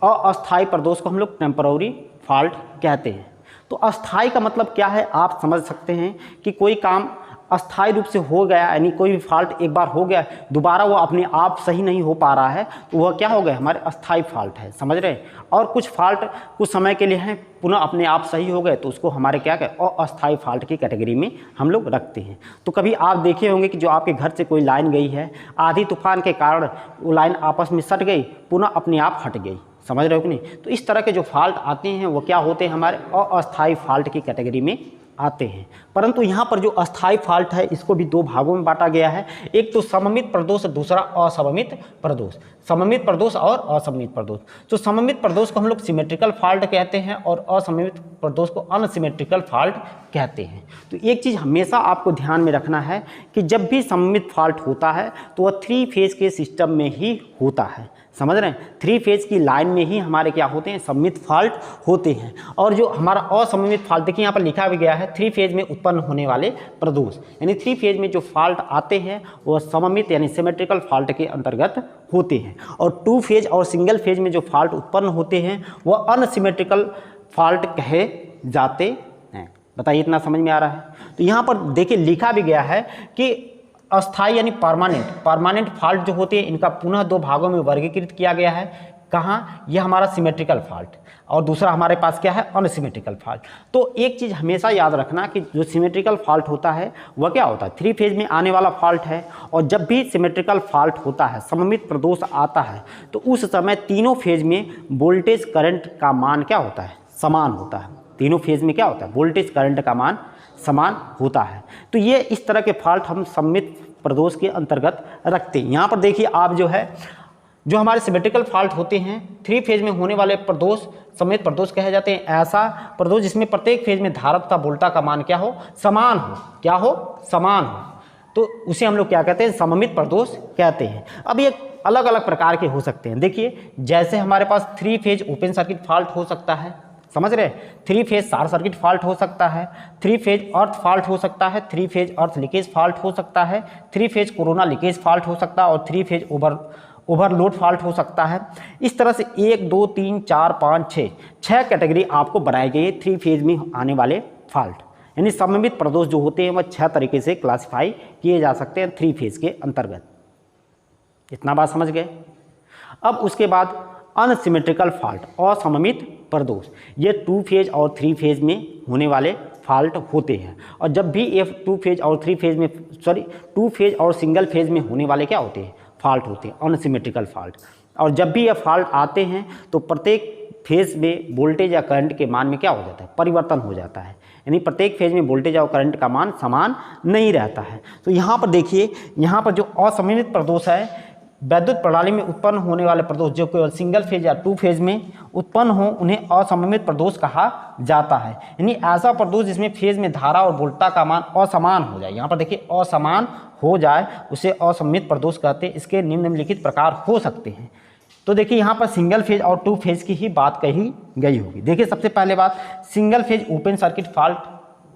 अस्थाई प्रदोष को हम लोग टेम्पररी फॉल्ट कहते हैं। तो अस्थाई का मतलब क्या है, आप समझ सकते हैं कि कोई काम अस्थायी रूप से हो गया, यानी कोई भी फॉल्ट एक बार हो गया, दोबारा वो अपने आप सही नहीं हो पा रहा है, तो वह क्या हो गया, हमारे अस्थायी फॉल्ट है, समझ रहे हैं। और कुछ फॉल्ट कुछ समय के लिए हैं, पुनः अपने आप सही हो गए, तो उसको हमारे क्या कहते हैं, अस्थायी फॉल्ट की कैटेगरी में हम लोग रखते हैं। तो कभी आप देखे होंगे कि जो आपके घर से कोई लाइन गई है, आधी तूफान के कारण वो लाइन आपस में सट गई, पुनः अपने आप हट गई, समझ रहे हो कि नहीं। तो इस तरह के जो फॉल्ट आते हैं वो क्या होते हैं, हमारे अस्थायी फॉल्ट की कैटेगरी में आते हैं। परंतु यहाँ पर जो अस्थायी फॉल्ट है इसको भी 2 भागों में बांटा गया है। एक तो सममित प्रदोष, दूसरा असममित प्रदोष। सममित प्रदोष और असममित प्रदोष। तो सममित प्रदोष को हम लोग सिमेट्रिकल फॉल्ट कहते हैं और असममित प्रदोष को अनसिमेट्रिकल फॉल्ट कहते हैं। तो एक चीज़ हमेशा आपको ध्यान में रखना है कि जब भी सममित फॉल्ट होता है तो वह 3 फेज के सिस्टम में ही होता है, समझ रहे हैं। 3 फेज की लाइन में ही हमारे क्या होते हैं, सममित फॉल्ट होते हैं। और जो हमारा असममित फॉल्ट, देखिए यहाँ पर लिखा भी गया है 3 फेज में उत्पन्न होने वाले प्रदोष, यानी 3 फेज में जो फॉल्ट आते हैं वह सममित यानी सिमेट्रिकल फॉल्ट के अंतर्गत होते हैं। और 2 फेज और सिंगल फेज में जो फॉल्ट उत्पन्न होते हैं वह अनसिमेट्रिकल फॉल्ट कहे जाते हैं। बताइए, इतना समझ में आ रहा है। तो यहाँ पर देखिए लिखा भी गया है कि अस्थाई यानी परमानेंट फॉल्ट जो होते हैं इनका पुनः 2 भागों में वर्गीकृत किया गया है। कहाँ, यह हमारा सिमेट्रिकल फॉल्ट और दूसरा हमारे पास क्या है, अनसिमेट्रिकल फॉल्ट। तो एक चीज़ हमेशा याद रखना कि जो सिमेट्रिकल फॉल्ट होता है वह क्या होता है, 3 फेज में आने वाला फॉल्ट है। और जब भी सिमेट्रिकल फॉल्ट होता है, सममित प्रदोष आता है, तो उस समय तीनों फेज में वोल्टेज करंट का मान क्या होता है, समान होता है। तीनों फेज में क्या होता है, वोल्टेज करंट का मान समान होता है। तो ये इस तरह के फॉल्ट हम सममित प्रदोष के अंतर्गत रखते हैं। यहाँ पर देखिए आप जो हमारे सिमेट्रिकल फॉल्ट होते हैं 3 फेज में होने वाले प्रदोष सममित प्रदोष कहे जाते हैं। ऐसा प्रदोष जिसमें प्रत्येक फेज में धारा तथा वोल्टा का मान क्या हो, समान हो, क्या हो, समान हो, तो उसे हम लोग क्या कहते हैं, सममित प्रदोष कहते हैं। अब ये अलग अलग प्रकार के हो सकते हैं। देखिए जैसे हमारे पास 3 फेज ओपन सर्किट फॉल्ट हो सकता है, समझ रहे हैं, 3 फेज शॉर्ट सर्किट फॉल्ट हो सकता है, 3 फेज अर्थ फॉल्ट हो सकता है, 3 फेज अर्थ लीकेज फॉल्ट हो सकता है, 3 फेज कोरोना लीकेज फॉल्ट हो सकता है और 3 फेज ओवरलोड फॉल्ट हो सकता है। इस तरह से 1 2 3 4 5 6 कैटेगरी आपको बनाई गई है 3 फेज में आने वाले फॉल्ट, यानी सममित प्रदोष जो होते हैं वह 6 तरीके से क्लासिफाई किए जा सकते हैं 3 फेज के अंतर्गत। इतना बात समझ गए। अब उसके बाद अनसिमेट्रिकल फॉल्ट, असममित प्रदोष, ये 2 फेज और 3 फेज में होने वाले फॉल्ट होते हैं। और जब भी ये 2 फेज और 3 फेज में 2 फेज और सिंगल फेज में होने वाले क्या होते हैं, फॉल्ट होते हैं, अनसिमेट्रिकल फॉल्ट। और जब भी ये फॉल्ट आते हैं तो प्रत्येक फेज में वोल्टेज या करंट के मान में क्या हो जाता है, परिवर्तन हो जाता है, यानी प्रत्येक फेज में वोल्टेज और करंट का मान समान नहीं रहता है। तो यहाँ पर देखिए, यहाँ पर जो असममित प्रदोष है, वैद्युत प्रणाली में उत्पन्न होने वाले प्रदोष जो केवल सिंगल फेज या 2 फेज में उत्पन्न हो, उन्हें असममित प्रदोष कहा जाता है। यानी ऐसा प्रदोष जिसमें फेज में धारा और वोल्टता का मान असमान हो जाए, यहाँ पर देखिए असमान हो जाए, उसे असममित प्रदोष कहते हैं। इसके निम्नलिखित प्रकार हो सकते हैं। तो देखिए यहाँ पर सिंगल फेज और 2 फेज की ही बात कही गई होगी। देखिए सबसे पहले बात, single phase open circuit fault,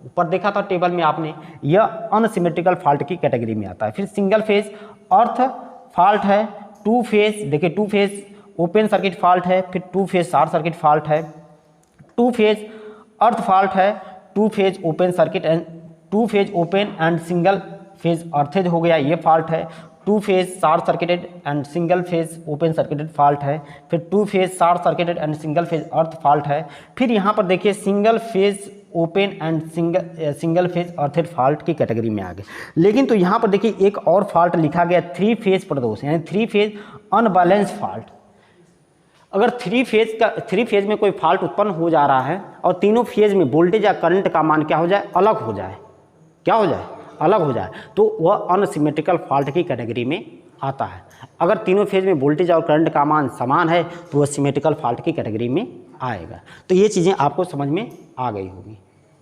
ऊपर देखा था टेबल में आपने, यह अनसिमेट्रिकल फॉल्ट की कैटेगरी में आता है। फिर सिंगल फेज अर्थ फॉल्ट है, 2 फेज, देखिए 2 फेज ओपन सर्किट फॉल्ट है, फिर 2 फेज शॉर्ट सर्किट फॉल्ट है, 2 फेज अर्थ फॉल्ट है, 2 phase open circuit and 2 phase open and single phase earthed हो गया, ये फॉल्ट है। 2 phase short circuited and single phase open circuited fault है। फिर 2 phase short circuited and single phase earth fault है। फिर यहाँ पर देखिए single phase open and single phase earthed fault की कैटेगरी में आ गए। लेकिन तो यहाँ पर देखिए एक और फॉल्ट लिखा गया 3 फेज प्रदोष, यानी 3 फेज अनबैलेंस फॉल्ट। अगर 3 फेज में कोई फॉल्ट उत्पन्न हो जा रहा है और तीनों फेज में वोल्टेज या करंट का मान क्या हो जाए, अलग हो जाए, क्या हो जाए, अलग हो जाए, तो वह अनसिमेट्रिकल फॉल्ट की कैटेगरी में आता है। अगर तीनों फेज में वोल्टेज और करंट का मान समान है तो वह सिमेट्रिकल फॉल्ट की कैटेगरी में आएगा। तो ये चीज़ें आपको समझ में आ गई होगी।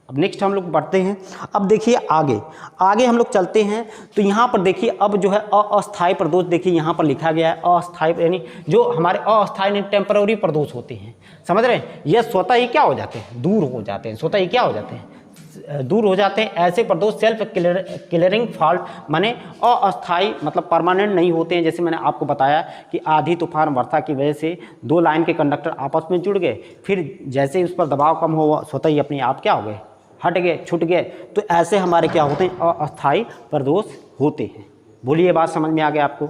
अब नेक्स्ट हम लोग बढ़ते हैं। अब देखिए आगे हम लोग चलते हैं। तो यहाँ पर देखिए अब जो है अस्थायी प्रदोष, देखिए यहाँ पर लिखा गया है अस्थायी, यानी जो हमारे अस्थायी टेम्पररी प्रदोष होते हैं, समझ रहे हैं, ये स्वतः ही क्या हो जाते हैं, दूर हो जाते हैं, स्वतः ही क्या हो जाते हैं, दूर हो जाते हैं। ऐसे प्रदोष सेल्फ क्लियरिंग फॉल्ट माने अस्थायी, मतलब परमानेंट नहीं होते हैं। जैसे मैंने आपको बताया कि आधी तूफान वर्षा की वजह से 2 लाइन के कंडक्टर आपस में जुड़ गए, फिर जैसे ही उस पर दबाव कम हो स्वतः ही अपने आप क्या हो गए, हट गए, छूट गए। तो ऐसे हमारे क्या होते हैं, अस्थायी प्रदोष होते हैं। बोलिए बात समझ में आ गया आपको,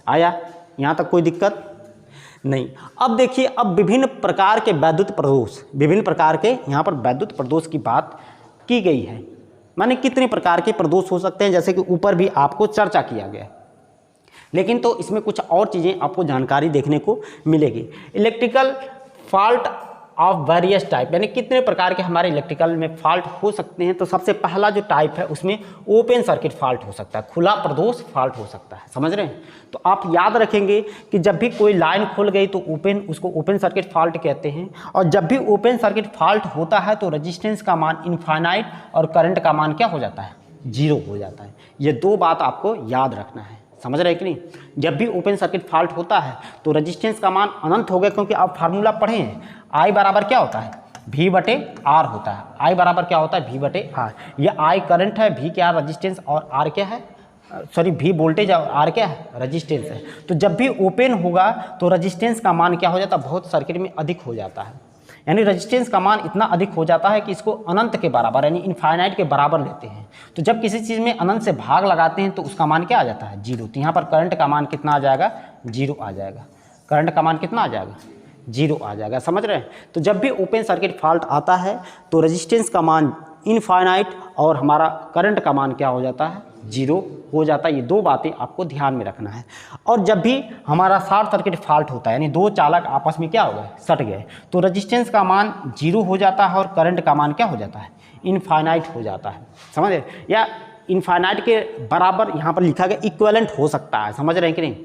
आया यहाँ तक कोई दिक्कत नहीं। अब देखिए अब विभिन्न प्रकार के वैद्युत प्रदोष, विभिन्न प्रकार के यहाँ पर वैद्युत प्रदोष की बात की गई है, माने कितने प्रकार के प्रदोष हो सकते हैं, जैसे कि ऊपर भी आपको चर्चा किया गया। लेकिन तो इसमें कुछ और चीज़ें आपको जानकारी देखने को मिलेगी। Electrical fault of various type, यानी कितने प्रकार के हमारे इलेक्ट्रिकल में फॉल्ट हो सकते हैं। तो सबसे पहला जो टाइप है उसमें ओपन सर्किट फॉल्ट हो सकता है, खुला प्रदोष फॉल्ट हो सकता है, समझ रहे हैं। तो आप याद रखेंगे कि जब भी कोई लाइन खुल गई तो उसको ओपन सर्किट फॉल्ट कहते हैं। और जब भी ओपन सर्किट फॉल्ट होता है तो रजिस्टेंस का मान इनफाइनाइट और करंट का मान क्या हो जाता है, 0 हो जाता है। ये 2 बात आपको याद रखना है, समझ रहे हैं कि नहीं। जब भी ओपन सर्किट फॉल्ट होता है तो रजिस्टेंस का मान अनंत हो गया, क्योंकि आप फार्मूला पढ़े हैं, I बराबर क्या होता है, V/R होता है। I बराबर क्या होता है, V/R। यह I करंट है, V क्या रजिस्टेंस और R क्या है, V वोल्टेज और R क्या है, रजिस्टेंस है। तो जब भी ओपन होगा तो रजिस्टेंस का मान क्या हो जाता है, बहुत सर्किट में अधिक हो जाता है, यानी रजिस्टेंस का मान इतना अधिक हो जाता है कि इसको अनंत के बराबर यानी इनफाइनाइट के बराबर लेते हैं। तो जब किसी चीज़ में अनंत से भाग लगाते हैं तो उसका मान क्या आ जाता है, 0। तो यहाँ पर करंट का मान कितना आ जाएगा, 0 आ जाएगा। करंट का मान कितना आ जाएगा, 0 आ जाएगा, समझ रहे हैं। तो जब भी ओपन सर्किट फॉल्ट आता है तो रजिस्टेंस का मान इनफाइनाइट और हमारा करंट का मान क्या हो जाता है, 0 हो जाता है। ये 2 बातें आपको ध्यान में रखना है। और जब भी हमारा शॉर्ट सर्किट फॉल्ट होता है, यानी 2 चालक आपस में क्या हो गए, सट गए, तो रजिस्टेंस का मान 0 हो जाता है और करंट का मान क्या हो जाता है, इनफाइनाइट हो जाता है, समझे। या इनफाइनाइट के बराबर यहाँ पर लिखा गया इक्विवेलेंट हो सकता है, समझ रहे हैं कि नहीं।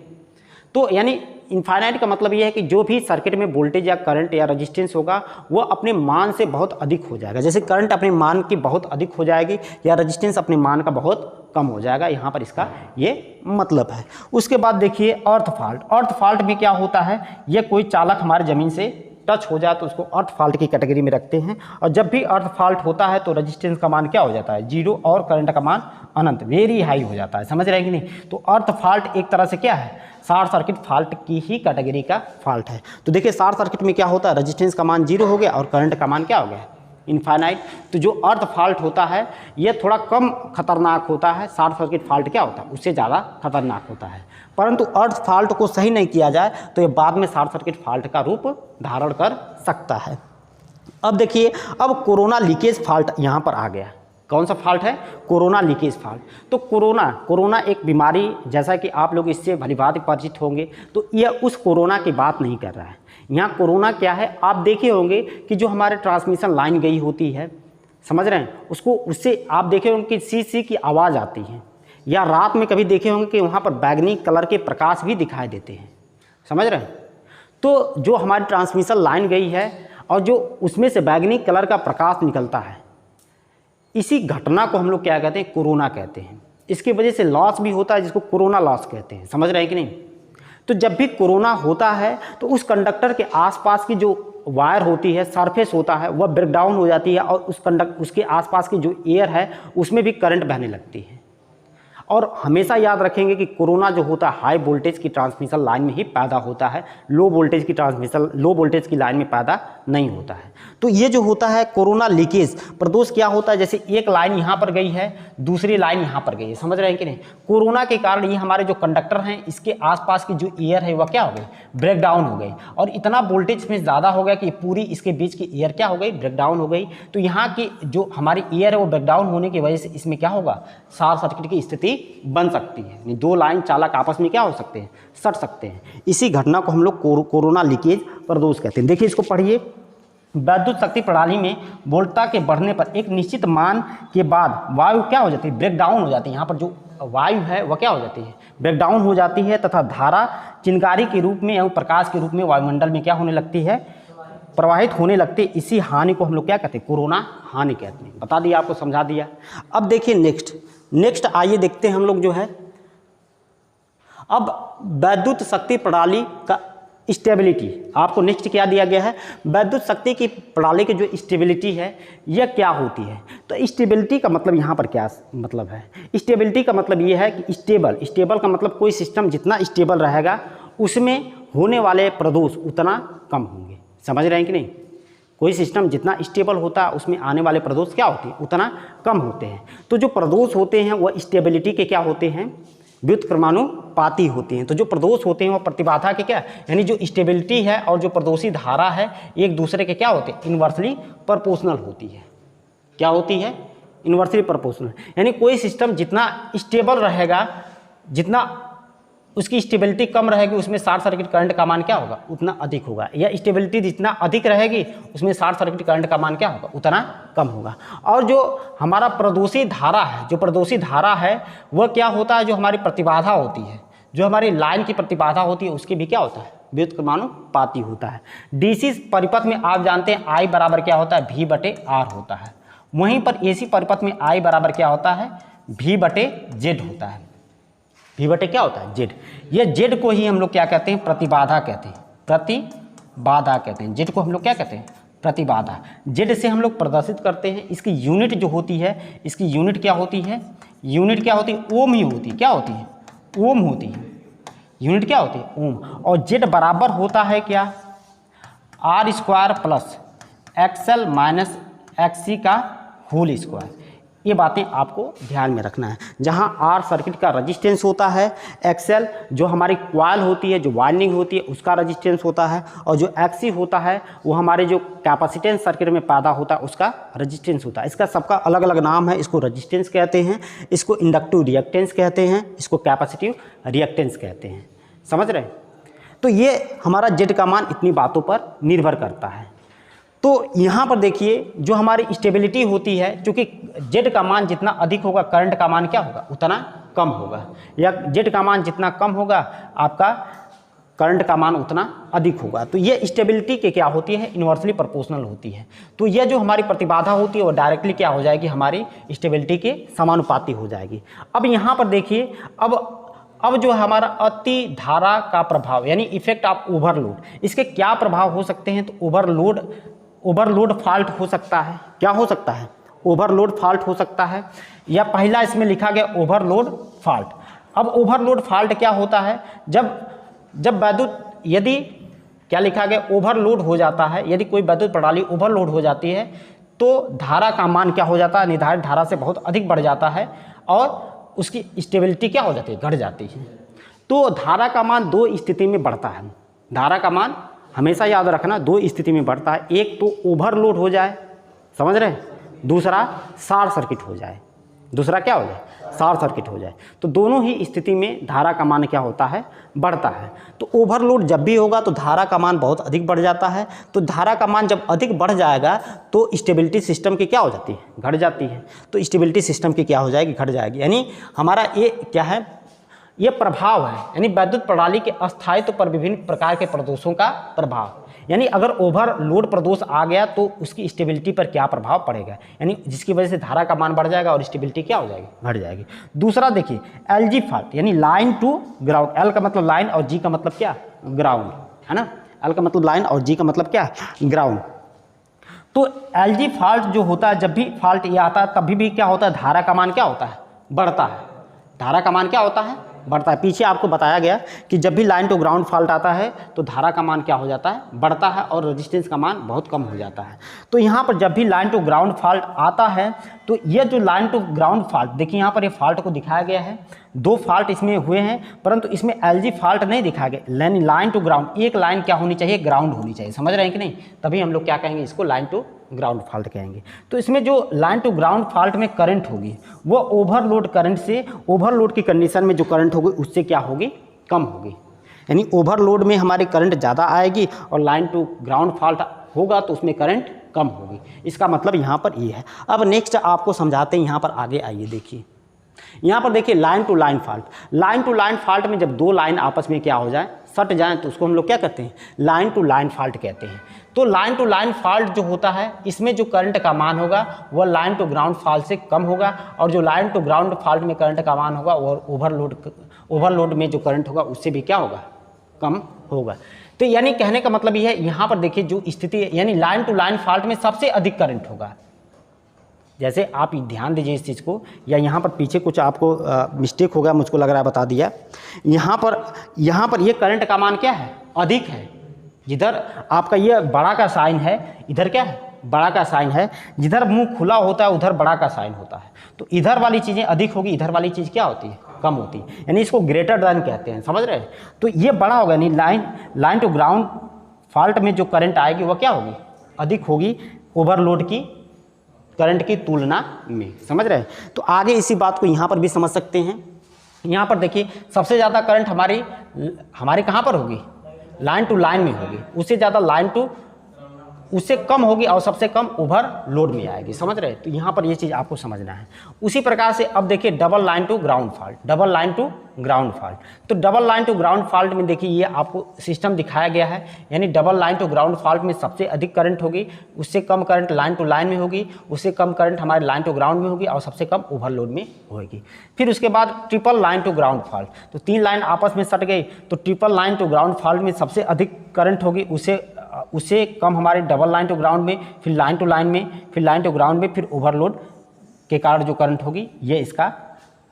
तो यानी इनफाइनाइट का मतलब ये है कि जो भी सर्किट में वोल्टेज या करंट या रेजिस्टेंस होगा वो अपने मान से बहुत अधिक हो जाएगा। जैसे करंट अपने मान की बहुत अधिक हो जाएगी या रेजिस्टेंस अपने मान का बहुत कम हो जाएगा, यहाँ पर इसका ये मतलब है। उसके बाद देखिए अर्थ फॉल्ट। अर्थ फॉल्ट में क्या होता है, ये कोई चालक हमारे ज़मीन से टच हो जाए तो उसको अर्थ फॉल्ट की कैटेगरी में रखते हैं। और जब भी अर्थ फॉल्ट होता है तो रेजिस्टेंस का मान क्या हो जाता है, 0 और करंट का मान अनंत, वेरी हाई हो जाता है। समझ रहे हैं कि नहीं। तो अर्थ फॉल्ट एक तरह से क्या है, शॉर्ट सर्किट फॉल्ट की ही कैटेगरी का फॉल्ट है। तो देखिए शॉर्ट सर्किट में क्या होता है, रेजिस्टेंस का मान 0 हो गया और करंट का मान क्या हो गया, इनफाइनाइट। तो जो अर्थ फॉल्ट होता है ये थोड़ा कम खतरनाक होता है, शॉर्ट सर्किट फॉल्ट क्या होता है उससे ज़्यादा खतरनाक होता है। परंतु अर्थ फॉल्ट को सही नहीं किया जाए तो ये बाद में शॉर्ट सर्किट फॉल्ट का रूप धारण कर सकता है। अब देखिए, अब कोरोना लीकेज फॉल्ट यहाँ पर आ गया। कौन सा फॉल्ट है, कोरोना लीकेज फॉल्ट। तो कोरोना एक बीमारी, जैसा कि आप लोग इससे भलीभांति परिचित होंगे, तो यह उस कोरोना की बात नहीं कर रहा है। यहाँ कोरोना क्या है, आप देखे होंगे कि जो हमारे ट्रांसमिशन लाइन गई होती है, समझ रहे हैं, उसको उससे आप देखे होंगे कि सी की आवाज़ आती है, या रात में कभी देखे होंगे कि वहाँ पर बैगनी कलर के प्रकाश भी दिखाई देते हैं। समझ रहे हैं। तो जो हमारी ट्रांसमिशन लाइन गई है और जो उसमें से बैगनी कलर का प्रकाश निकलता है, इसी घटना को हम लोग क्या कहते हैं, कोरोना कहते हैं। इसकी वजह से लॉस भी होता है जिसको कोरोना लॉस कहते हैं। समझ रहे हैं कि नहीं। तो जब भी कोरोना होता है तो उस कंडक्टर के आसपास की जो वायर होती है, सरफेस होता है, वह ब्रेक डाउन हो जाती है और उसके आसपास की जो एयर है उसमें भी करंट बहने लगती है। और हमेशा याद रखेंगे कि कोरोना जो होता है हाई वोल्टेज की ट्रांसमिशन लाइन में ही पैदा होता है, लो वोल्टेज की लाइन में पैदा नहीं होता है। तो ये जो होता है कोरोना लीकेज प्रदोष क्या होता है, जैसे एक लाइन यहाँ पर गई है, दूसरी लाइन यहाँ पर गई है। समझ रहे हैं कि नहीं। कोरोना के कारण ये हमारे जो कंडक्टर हैं इसके आसपास की जो एयर है वह क्या हो गई, ब्रेक डाउन हो गई, और इतना वोल्टेज में ज़्यादा हो गया कि पूरी इसके बीच की एयर क्या हो गई, ब्रेक डाउन हो गई। तो यहाँ की जो हमारी एयर है वो ब्रेक डाउन होने की वजह से इसमें क्या होगा, शॉर्ट सर्किट की स्थिति बन सकती है। दो लाइन चालक आपस में क्या हो सकते हैं, सट सकते हैं। इसी घटना को हम लोग कोरोना लीकेज प्रदोष कहते हैं। देखिए इसको पढ़िए। वैद्युत शक्ति प्रणाली में वोल्टता के बढ़ने पर एक निश्चित मान के बाद वायु क्या हो जाती है, ब्रेक डाउन हो जाती है। यहाँ पर जो वायु है वह क्या हो जाती है, ब्रेक डाउन हो जाती है, तथा धारा चिनगारी के रूप में एवं प्रकाश के रूप में वायुमंडल में क्या होने लगती है, प्रवाहित होने लगती है। इसी हानि को हम लोग क्या कहते हैं, कोरोना हानि कहते हैं। बता दिया आपको, समझा दिया। अब देखिए नेक्स्ट आइए देखते हैं हम लोग जो है, अब वैद्युत शक्ति प्रणाली का स्टेबिलिटी। आपको नेक्स्ट क्या दिया गया है, वैद्युत शक्ति की प्रणाली की जो स्टेबिलिटी है यह क्या होती है। तो स्टेबिलिटी का मतलब यहाँ पर क्या मतलब है, स्टेबिलिटी का मतलब ये है कि स्टेबल का मतलब कोई सिस्टम जितना स्टेबल रहेगा उसमें होने वाले प्रदोष उतना कम होंगे। समझ रहे हैं कि नहीं। कोई सिस्टम जितना स्टेबल होता है उसमें आने वाले प्रदोष क्या होते हैं, उतना कम होते हैं। तो जो प्रदोष होते हैं वह स्टेबिलिटी के क्या होते हैं, व्युत्क्रमानुपाती होते हैं। तो जो प्रदोष होते हैं वह प्रतिबाधा के क्या, यानी जो स्टेबिलिटी है और जो प्रदोषी धारा है एक दूसरे के क्या होते हैं, इन्वर्सली प्रोपोर्शनल होती है। क्या होती है, इन्वर्सली प्रोपोर्शनल। यानी कोई सिस्टम जितना स्टेबल रहेगा, जितना उसकी स्टेबिलिटी कम रहेगी उसमें शॉर्ट सर्किट करंट का मान क्या होगा, उतना अधिक होगा। या स्टेबिलिटी जितना अधिक रहेगी उसमें शॉर्ट सर्किट करंट का मान क्या होगा, उतना कम होगा। और जो हमारा प्रदोषी धारा है, जो प्रदोषी धारा है वह क्या होता है, जो हमारी प्रतिबाधा होती है, जो हमारी लाइन की प्रतिबाधा होती है उसकी भी क्या होता है, व्युत्क्रमानुपाती होता है। डीसी परिपथ में आप जानते हैं आई बराबर क्या होता है, V/R होता है। वहीं पर एसी परिपथ में आई बराबर क्या होता है, V/Z होता है। V/ क्या होता है, Z। ये Z को ही हम लोग क्या कहते हैं, प्रतिबाधा कहते हैं। प्रतिबाधा कहते हैं। Z को हम लोग क्या कहते हैं, प्रतिबाधा। Z से हम लोग प्रदर्शित करते हैं। इसकी यूनिट जो होती है, इसकी यूनिट क्या होती है, यूनिट क्या होती है, ओम ही होती है। क्या होती है, ओम होती है। यूनिट क्या होती है, ओम। और Z बराबर होता है क्या, R² plus XL minus XC का होल स्क्वायर। ये बातें आपको ध्यान में रखना है। जहाँ R सर्किट का रेजिस्टेंस होता है, XL जो हमारी कॉइल होती है, जो वाइंडिंग होती है उसका रेजिस्टेंस होता है, और जो XC होता है वो हमारे जो कैपेसिटेंस सर्किट में पैदा होता है उसका रेजिस्टेंस होता है। इसका सबका अलग अलग नाम है। इसको रेजिस्टेंस कहते हैं, इसको इंडक्टिव रिएक्टेंस कहते हैं, इसको कैपेसिटिव रिएक्टेंस कहते हैं। समझ रहे हैं। तो ये हमारा Z का मान इतनी बातों पर निर्भर करता है। तो यहाँ पर देखिए जो हमारी स्टेबिलिटी होती है, चूँकि Z का मान जितना अधिक होगा करंट का मान क्या होगा, उतना कम होगा। या Z का मान जितना कम होगा आपका करंट का मान उतना अधिक होगा। तो ये स्टेबिलिटी के क्या होती है, इन्वर्सली प्रोपोर्शनल होती है। तो ये जो हमारी प्रतिबाधा होती है वो डायरेक्टली क्या हो जाएगी, हमारी स्टेबिलिटी के समानुपाती हो जाएगी। अब यहाँ पर देखिए, अब जो हमारा अति धारा का प्रभाव यानी इफेक्ट ऑफ ओवरलोड, इसके क्या प्रभाव हो सकते हैं। तो ओवरलोड फॉल्ट हो सकता है। क्या हो सकता है, ओवरलोड फॉल्ट हो सकता है, या पहला इसमें लिखा गया ओवरलोड फॉल्ट। अब ओवरलोड फॉल्ट क्या होता है, जब वैद्युत, यदि क्या लिखा गया, ओवरलोड हो जाता है, यदि कोई वैद्युत प्रणाली ओवरलोड हो जाती है तो धारा का मान क्या हो जाता है, निर्धारित धारा से बहुत अधिक बढ़ जाता है और उसकी स्टेबिलिटी क्या हो जाती है, घट जाती है। तो धारा का मान दो स्थिति में बढ़ता है। धारा का मान हमेशा याद रखना दो स्थिति में बढ़ता है, एक तो ओवरलोड हो जाए, समझ रहे हैं, दूसरा शॉर्ट सर्किट हो जाए। दूसरा क्या हो जाए, शॉर्ट सर्किट हो जाए। तो दोनों ही स्थिति में धारा का मान क्या होता है, बढ़ता है। तो ओवरलोड जब भी होगा तो धारा का मान बहुत अधिक बढ़ जाता है। तो धारा का मान जब अधिक बढ़ जाएगा तो स्टेबिलिटी सिस्टम की क्या हो जाती है, घट जाती है। तो स्टेबिलिटी सिस्टम की क्या हो जाएगी, घट जाएगी। यानी हमारा ये क्या है, ये प्रभाव है, यानी वैद्युत प्रणाली के अस्थायित्व पर विभिन्न प्रकार के प्रदोषों का प्रभाव। यानी अगर ओवरलोड प्रदोष आ गया तो उसकी स्टेबिलिटी पर क्या प्रभाव पड़ेगा, यानी जिसकी वजह से धारा का मान बढ़ जाएगा और स्टेबिलिटी क्या हो जाएगी, घट जाएगी। दूसरा देखिए एलजी फॉल्ट, यानी लाइन टू ग्राउंड। एल का मतलब लाइन और जी का मतलब क्या, ग्राउंड, है ना। एल का मतलब लाइन और जी का मतलब क्या, ग्राउंड। तो एलजी फॉल्ट जो होता है, जब भी फॉल्ट ये आता है तभी भी क्या होता है, धारा का मान क्या होता है, बढ़ता है। धारा का मान क्या होता है, बढ़ता है। पीछे आपको बताया गया कि जब भी लाइन टू ग्राउंड फॉल्ट आता है तो धारा का मान क्या हो जाता है, बढ़ता है और रेजिस्टेंस का मान बहुत कम हो जाता है। तो यहाँ पर जब भी लाइन टू ग्राउंड फॉल्ट आता है तो ये जो लाइन टू ग्राउंड फॉल्ट, देखिए यहाँ पर ये फॉल्ट को दिखाया गया है, दो फॉल्ट इसमें हुए हैं, परंतु इसमें एलजी फॉल्ट नहीं दिखाया गया। लाइन टू ग्राउंड, एक लाइन क्या होनी चाहिए, ग्राउंड होनी चाहिए, समझ रहे हैं कि नहीं। तभी हम लोग क्या कहेंगे, इसको लाइन टू ग्राउंड फॉल्ट कहेंगे। तो इसमें जो लाइन टू ग्राउंड फॉल्ट में करंट होगी वो ओवरलोड करंट से, ओवरलोड की कंडीशन में जो करंट होगी उससे क्या होगी, कम होगी। यानी ओवरलोड में हमारी करंट ज़्यादा आएगी और लाइन टू ग्राउंड फॉल्ट होगा तो उसमें करंट कम होगी। इसका मतलब यहाँ पर ये है। अब नेक्स्ट आपको समझाते हैं, यहाँ पर आगे आइए। देखिए यहाँ पर देखिए line to line fault. Line to line fault में जब दो लाइन आपस में क्या हो जाए, सट जाए, तो उसको हम लोग क्या कहते हैं, लाइन टू लाइन फॉल्ट कहते हैं। तो लाइन टू लाइन फॉल्ट जो होता है इसमें जो करंट का मान होगा वह लाइन टू ग्राउंड फॉल्ट से कम होगा, और जो लाइन टू ग्राउंड फॉल्ट में करंट का मान होगा वो ओवरलोड में जो करंट होगा उससे भी क्या होगा, कम होगा। तो यानी कहने का मतलब ये है, यहाँ पर देखिए जो स्थिति है, यानी लाइन टू लाइन फॉल्ट में सबसे अधिक करंट होगा। जैसे आप ध्यान दीजिए इस चीज़ को, या यहाँ पर पीछे कुछ आपको मिस्टेक होगा, मुझको लग रहा है बता दिया। यहाँ पर ये करंट का मान क्या है, अधिक है। जिधर आपका ये बड़ा का साइन है, इधर क्या है, बड़ा का साइन है। जिधर मुंह खुला होता है उधर बड़ा का साइन होता है। तो इधर वाली चीज़ें अधिक होगी, इधर वाली चीज़ क्या होती है, कम होती है। यानी इसको ग्रेटर देन कहते हैं, समझ रहे हैं। तो ये बड़ा होगा, यानी लाइन टू ग्राउंड फॉल्ट में जो करंट आएगी वह क्या होगी, अधिक होगी ओवरलोड की करंट की तुलना में, समझ रहे हैं। तो आगे इसी बात को यहाँ पर भी समझ सकते हैं। यहाँ पर देखिए सबसे ज़्यादा करंट हमारी कहाँ पर होगी, लाइन टू लाइन में होगी, उससे ज़्यादा लाइन टू उससे कम होगी और सबसे कम ओवरलोड में आएगी, समझ रहे हैं। तो यहाँ पर ये चीज़ आपको समझना है। उसी प्रकार से अब देखिए double line to ground fault, double line to ground fault. तो double line to ground fault में देखिए ये आपको सिस्टम दिखाया गया है, यानी double line to ground fault में सबसे अधिक करंट होगी, उससे कम करंट लाइन टू लाइन में होगी, उससे कम करंट हमारे लाइन टू ग्राउंड में होगी और सबसे कम ओवरलोड में होगी। फिर उसके बाद triple line to ground fault, तो तीन लाइन आपस में सट गई, तो triple line to ground fault में सबसे अधिक करंट होगी, उससे कम हमारे डबल लाइन टू ग्राउंड में, फिर लाइन टू लाइन में, फिर लाइन टू ग्राउंड में, फिर ओवरलोड के कारण जो करंट होगी, ये इसका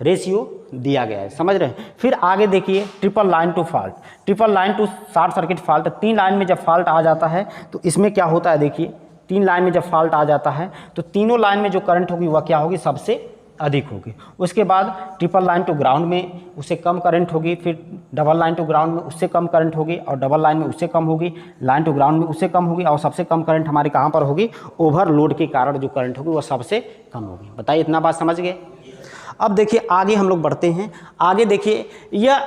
रेशियो दिया गया है, समझ रहे हैं। फिर आगे देखिए triple line to fault, triple line to short circuit fault. तीन लाइन में जब फॉल्ट आ जाता है तो इसमें क्या होता है, देखिए तीन लाइन में जब फॉल्ट आ जाता है तो तीनों लाइन में जो करंट होगी वह क्या होगी, सबसे अधिक होगी। उसके बाद ट्रिपल लाइन टू ग्राउंड में उससे कम करंट होगी, फिर डबल लाइन टू ग्राउंड में उससे कम करंट होगी, और डबल लाइन में उससे कम होगी, लाइन टू ग्राउंड में उससे कम होगी, और सबसे कम करंट हमारी कहाँ पर होगी, ओवरलोड के कारण जो करंट होगी वह सबसे कम होगी। बताइए इतना बात समझ गए। अब देखिए आगे हम लोग बढ़ते हैं। आगे देखिए यह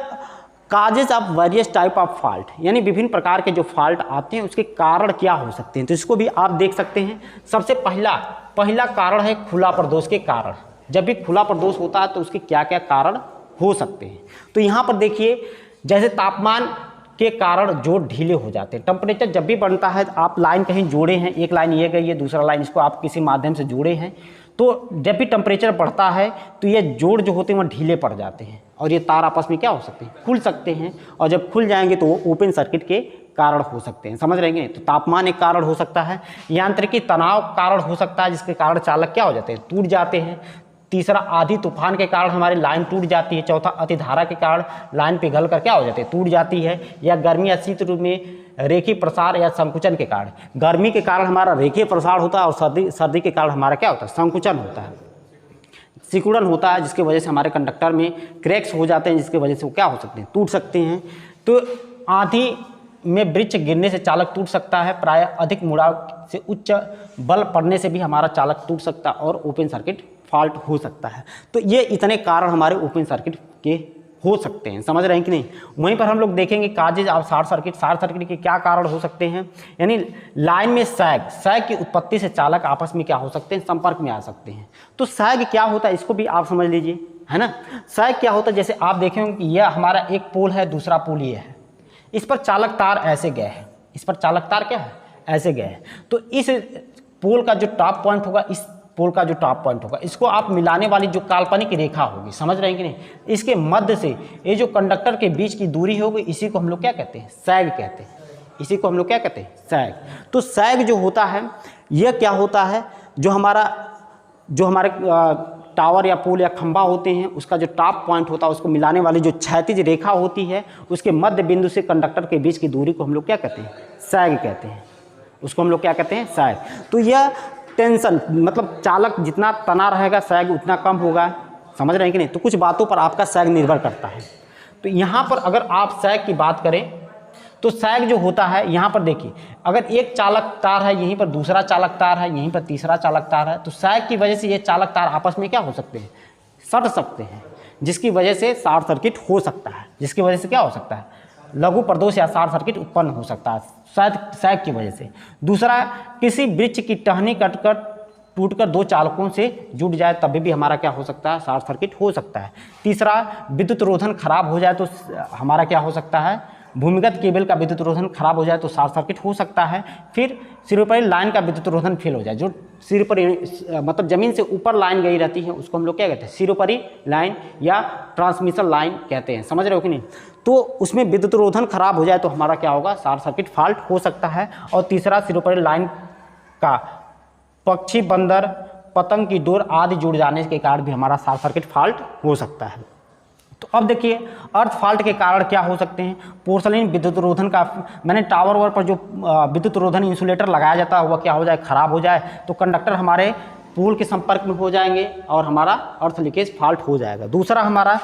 causes of various type of fault, यानी विभिन्न प्रकार के जो फॉल्ट आते हैं उसके कारण क्या हो सकते हैं, तो इसको भी आप देख सकते हैं। सबसे पहला कारण है खुला प्रदोष के कारण। जब भी खुला प्रदोष होता है तो उसके क्या क्या कारण हो सकते हैं। तो यहाँ पर देखिए जैसे तापमान के कारण जोड़ ढीले हो जाते हैं। टेम्परेचर जब भी बढ़ता है, आप लाइन कहीं जोड़े हैं, एक लाइन ये गई है, दूसरा लाइन इसको आप किसी माध्यम से जोड़े हैं, तो जब भी टेम्परेचर बढ़ता है तो ये जोड़ जो होते हैं वह ढीले पड़ जाते हैं और ये तार आपस में क्या हो सकते हैं, खुल सकते हैं। और जब खुल जाएंगे तो वो ओपन सर्किट के कारण हो सकते हैं। समझ रहे हैं? तो तापमान एक कारण हो सकता है, यांत्रिकी तनाव कारण हो सकता है, जिसके कारण चालक क्या हो जाते हैं, टूट जाते हैं। तीसरा, आधी तूफान के कारण हमारी लाइन टूट जाती है। चौथा, अतिधारा के कारण लाइन पिघल कर क्या हो जाती है, टूट जाती है। या गर्मी या शीत ऋतु में रेखीय प्रसार या संकुचन के कारण, गर्मी के कारण हमारा रेखीय प्रसार होता है और सर्दी के कारण हमारा क्या होता है, संकुचन होता है, सिकुड़न होता है, जिसकी वजह से हमारे कंडक्टर में क्रैक्स हो जाते हैं, जिसकी वजह से वो क्या हो सकते हैं, टूट सकते हैं। तो आंधी में वृक्ष गिरने से चालक टूट सकता है। प्राय अधिक मुड़ाव से उच्च बल पड़ने से भी हमारा चालक टूट सकता है और ओपन सर्किट फॉल्ट हो सकता है। तो ये इतने कारण हमारे ओपन सर्किट के हो सकते हैं। समझ रहे हैं कि नहीं? वहीं पर हम लोग देखेंगे काजेज ऑफ शॉर्ट सर्किट के क्या कारण हो सकते हैं। यानी लाइन में सैग की उत्पत्ति से चालक आपस में क्या हो सकते हैं, संपर्क में आ सकते हैं। तो सैग क्या होता है, इसको भी आप समझ लीजिए, है ना। सैग क्या होता है, जैसे आप देखेंगे कि यह हमारा एक पोल है, दूसरा पोल ये है, इस पर चालक तार ऐसे गए हैं, इस पर चालक तार क्या है, ऐसे गए हैं। तो इस पोल का जो टॉप पॉइंट होगा, इस पोल का जो टॉप पॉइंट होगा, इसको आप मिलाने वाली जो काल्पनिक रेखा होगी, समझ रहे हैं कि नहीं, इसके मध्य से ये जो कंडक्टर के बीच की दूरी होगी, इसी को हम लोग क्या कहते हैं, सैग कहते हैं। इसी को हम लोग क्या कहते हैं, सैग। तो सैग जो होता है, यह क्या होता है, जो हमारे टावर या पोल या खंभा होते हैं, उसका जो टॉप पॉइंट होता है, उसको मिलाने वाली जो क्षैतिज रेखा होती है, उसके मध्य बिंदु से कंडक्टर के बीच की दूरी को हम लोग क्या कहते हैं, सैग कहते हैं। उसको हम लोग क्या कहते हैं, सैग। तो यह टेंशन, मतलब चालक जितना तना रहेगा, सैग उतना कम होगा। समझ रहे हैं कि नहीं? तो कुछ बातों पर आपका सैग निर्भर करता है। तो यहाँ पर अगर आप सैग की बात करें तो सैग जो होता है, यहाँ पर देखिए, अगर एक चालक तार है, यहीं पर दूसरा चालक तार है, यहीं पर तीसरा चालक तार है, तो सैग की वजह से ये चालक तार आपस में क्या हो सकते हैं, सट सकते हैं, जिसकी वजह से शॉर्ट सर्किट हो सकता है। जिसकी वजह से क्या हो सकता है, लघु प्रदोष या शॉर्ट सर्किट उत्पन्न हो सकता है शायद सैग की वजह से। दूसरा, किसी वृक्ष की टहनी कटकर टूटकर दो चालकों से जुड़ जाए, तभी भी हमारा क्या हो सकता है, शॉर्ट सर्किट हो सकता है। तीसरा, विद्युत रोधन खराब हो जाए तो हमारा क्या हो सकता है, भूमिगत केबल का विद्युत रोधन खराब हो जाए तो शॉर्ट सर्किट हो सकता है। फिर सिरोपरी लाइन का विद्युत रोधन फेल हो जाए, जो सिरोपरी मतलब जमीन से ऊपर लाइन गई रहती है, उसको हम लोग क्या कहते हैं, सिरोपरी लाइन या ट्रांसमिशन लाइन कहते हैं। समझ रहे हो कि नहीं? तो उसमें विद्युत रोधन खराब हो जाए तो हमारा क्या होगा, शॉर्ट सर्किट फॉल्ट हो सकता है। और तीसरा, सिरोपरी लाइन का पक्षी, बंदर, पतंग की डोर आदि जुड़ जाने के कारण भी हमारा शॉर्ट सर्किट फॉल्ट हो सकता है। तो अब देखिए, अर्थ फॉल्ट के कारण क्या हो सकते हैं। पोर्सलिन विद्युत रोधन का, मैंने टावर वर पर जो विद्युत रोधन इंसुलेटर लगाया जाता है, वह क्या हो जाए, खराब हो जाए, तो कंडक्टर हमारे पोल के संपर्क में हो जाएंगे और हमारा अर्थ लीकेज फॉल्ट हो जाएगा। दूसरा हमारा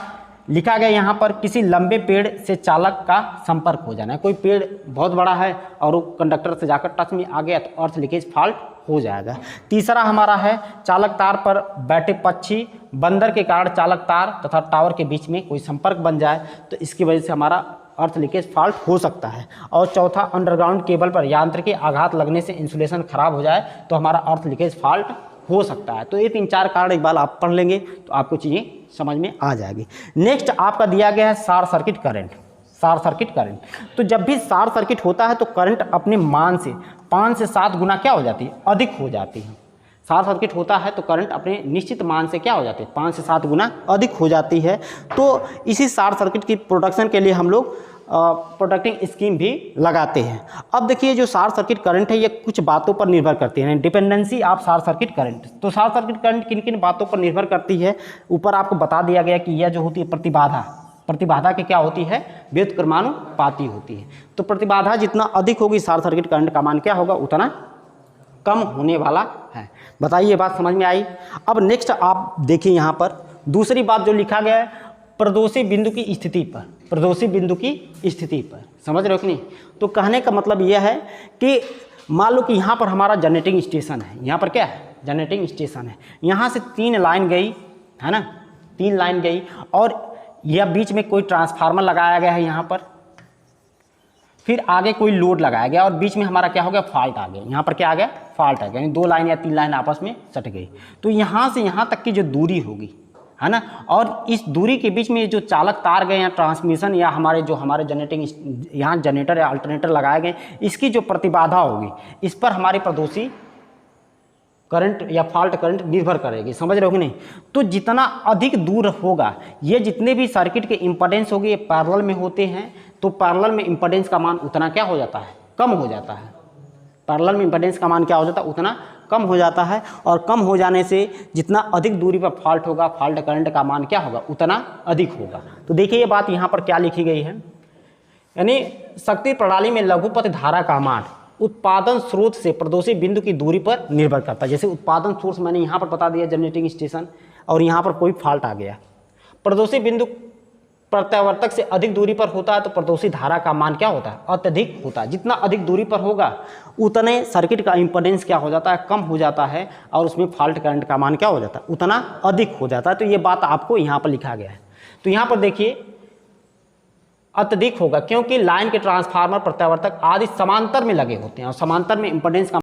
लिखा गया यहाँ पर, किसी लंबे पेड़ से चालक का संपर्क हो जाना है। कोई पेड़ बहुत बड़ा है और वो कंडक्टर से जाकर टच में आ गया तो अर्थ लीकेज फॉल्ट हो जाएगा। तीसरा हमारा है, चालक तार पर बैठे पक्षी, बंदर के कारण चालक तार तथा टावर के बीच में कोई संपर्क बन जाए तो इसकी वजह से हमारा अर्थ लीकेज फॉल्ट हो सकता है। और चौथा, अंडरग्राउंड केबल पर यांत्रिकी आघात लगने से इंसुलेशन खराब हो जाए तो हमारा अर्थ लीकेज फॉल्ट हो सकता है। तो ये 3-4 कारण एक बार आप पढ़ लेंगे तो आपको चीज़ें समझ में आ जाएगी। नेक्स्ट आपका दिया गया है short circuit current. Short circuit current, तो जब भी शॉर्ट सर्किट होता है तो करंट अपने मान से 5 से 7 गुना क्या हो जाती है, अधिक हो जाती है। शॉर्ट सर्किट होता है तो करंट अपने निश्चित मान से क्या हो जाती है, 5 से 7 गुना अधिक हो जाती है। तो इसी शॉर्ट सर्किट की प्रोटेक्शन के लिए हम लोग प्रोटेक्टिंग स्कीम भी लगाते हैं। अब देखिए, जो शॉर्ट सर्किट करंट है ये कुछ बातों पर निर्भर करती है, dependency of short circuit current. तो शॉर्ट सर्किट करंट किन किन बातों पर निर्भर करती है, ऊपर आपको बता दिया गया कि यह जो होती है प्रतिबाधा, प्रतिबाधा की क्या होती है, व्युत्क्रमानुपाती होती है। तो प्रतिबाधा जितना अधिक होगी शॉर्ट सर्किट करंट का मान क्या होगा, उतना कम होने वाला है। बताइए, बात समझ में आई? अब नेक्स्ट आप देखिए, यहाँ पर दूसरी बात जो लिखा गया है, प्रदोषी बिंदु की स्थिति पर, प्रदोषी बिंदु की स्थिति पर। समझ रहे हो कि नहीं? तो कहने का मतलब यह है कि मान लो कि यहाँ पर हमारा जनरेटिंग स्टेशन है, यहाँ पर क्या है, जनरेटिंग स्टेशन है, यहाँ से 3 लाइन गई है ना, 3 लाइन गई और यह बीच में कोई ट्रांसफार्मर लगाया गया है यहाँ पर, फिर आगे कोई लोड लगाया गया और बीच में हमारा क्या हो गया, फॉल्ट आ गया। यहाँ पर क्या आ गया, फॉल्ट आ गया, यानी 2 लाइन या 3 लाइन आपस में सट गई। तो यहाँ से यहाँ तक की जो दूरी होगी, है ना। और इस दूरी के बीच में ये जो चालक तार गए या ट्रांसमिशन या हमारे जनरेटिंग यहाँ जनरेटर या अल्टरनेटर लगाए गए, इसकी जो प्रतिबाधा होगी इस पर हमारी प्रदोषी करंट या फॉल्ट करंट निर्भर करेगी, समझ रहे हो कि नहीं। तो जितना अधिक दूर होगा, ये जितने भी सर्किट के इम्पीडेंस होगी ये पैरेलल में होते हैं, तो पैरेलल में इम्पीडेंस का मान उतना क्या हो जाता है, कम हो जाता है। पैरेलल में इम्पीडेंस का मान क्या हो जाता है, उतना कम हो जाता है। और कम हो जाने से जितना अधिक दूरी पर फॉल्ट होगा, फॉल्ट करंट का मान क्या होगा, उतना अधिक होगा। तो देखिए ये बात यहाँ पर क्या लिखी गई है, यानी शक्ति प्रणाली में लघुपथ धारा का मान उत्पादन स्रोत से प्रदोषी बिंदु की दूरी पर निर्भर करता है। जैसे उत्पादन सोर्स मैंने यहाँ पर बता दिया जनरेटिंग स्टेशन, और यहाँ पर कोई फॉल्ट आ गया, प्रदोषी बिंदु प्रत्यावर्तक से अधिक दूरी पर होता है तो प्रदोषी धारा का मान क्या होता है, अत्यधिक होता है। जितना अधिक दूरी पर होगा उतने सर्किट का इम्पीडेंस क्या हो जाता है, कम हो जाता है, और उसमें फॉल्ट करंट का मान क्या हो जाता है, उतना अधिक हो जाता है। तो ये बात आपको यहाँ पर लिखा गया है। तो यहाँ पर देखिए अत्यधिक होगा, क्योंकि लाइन के ट्रांसफार्मर प्रत्यावर्तक आदि समांतर में लगे होते हैं, और समांतर में इम्पीडेंस का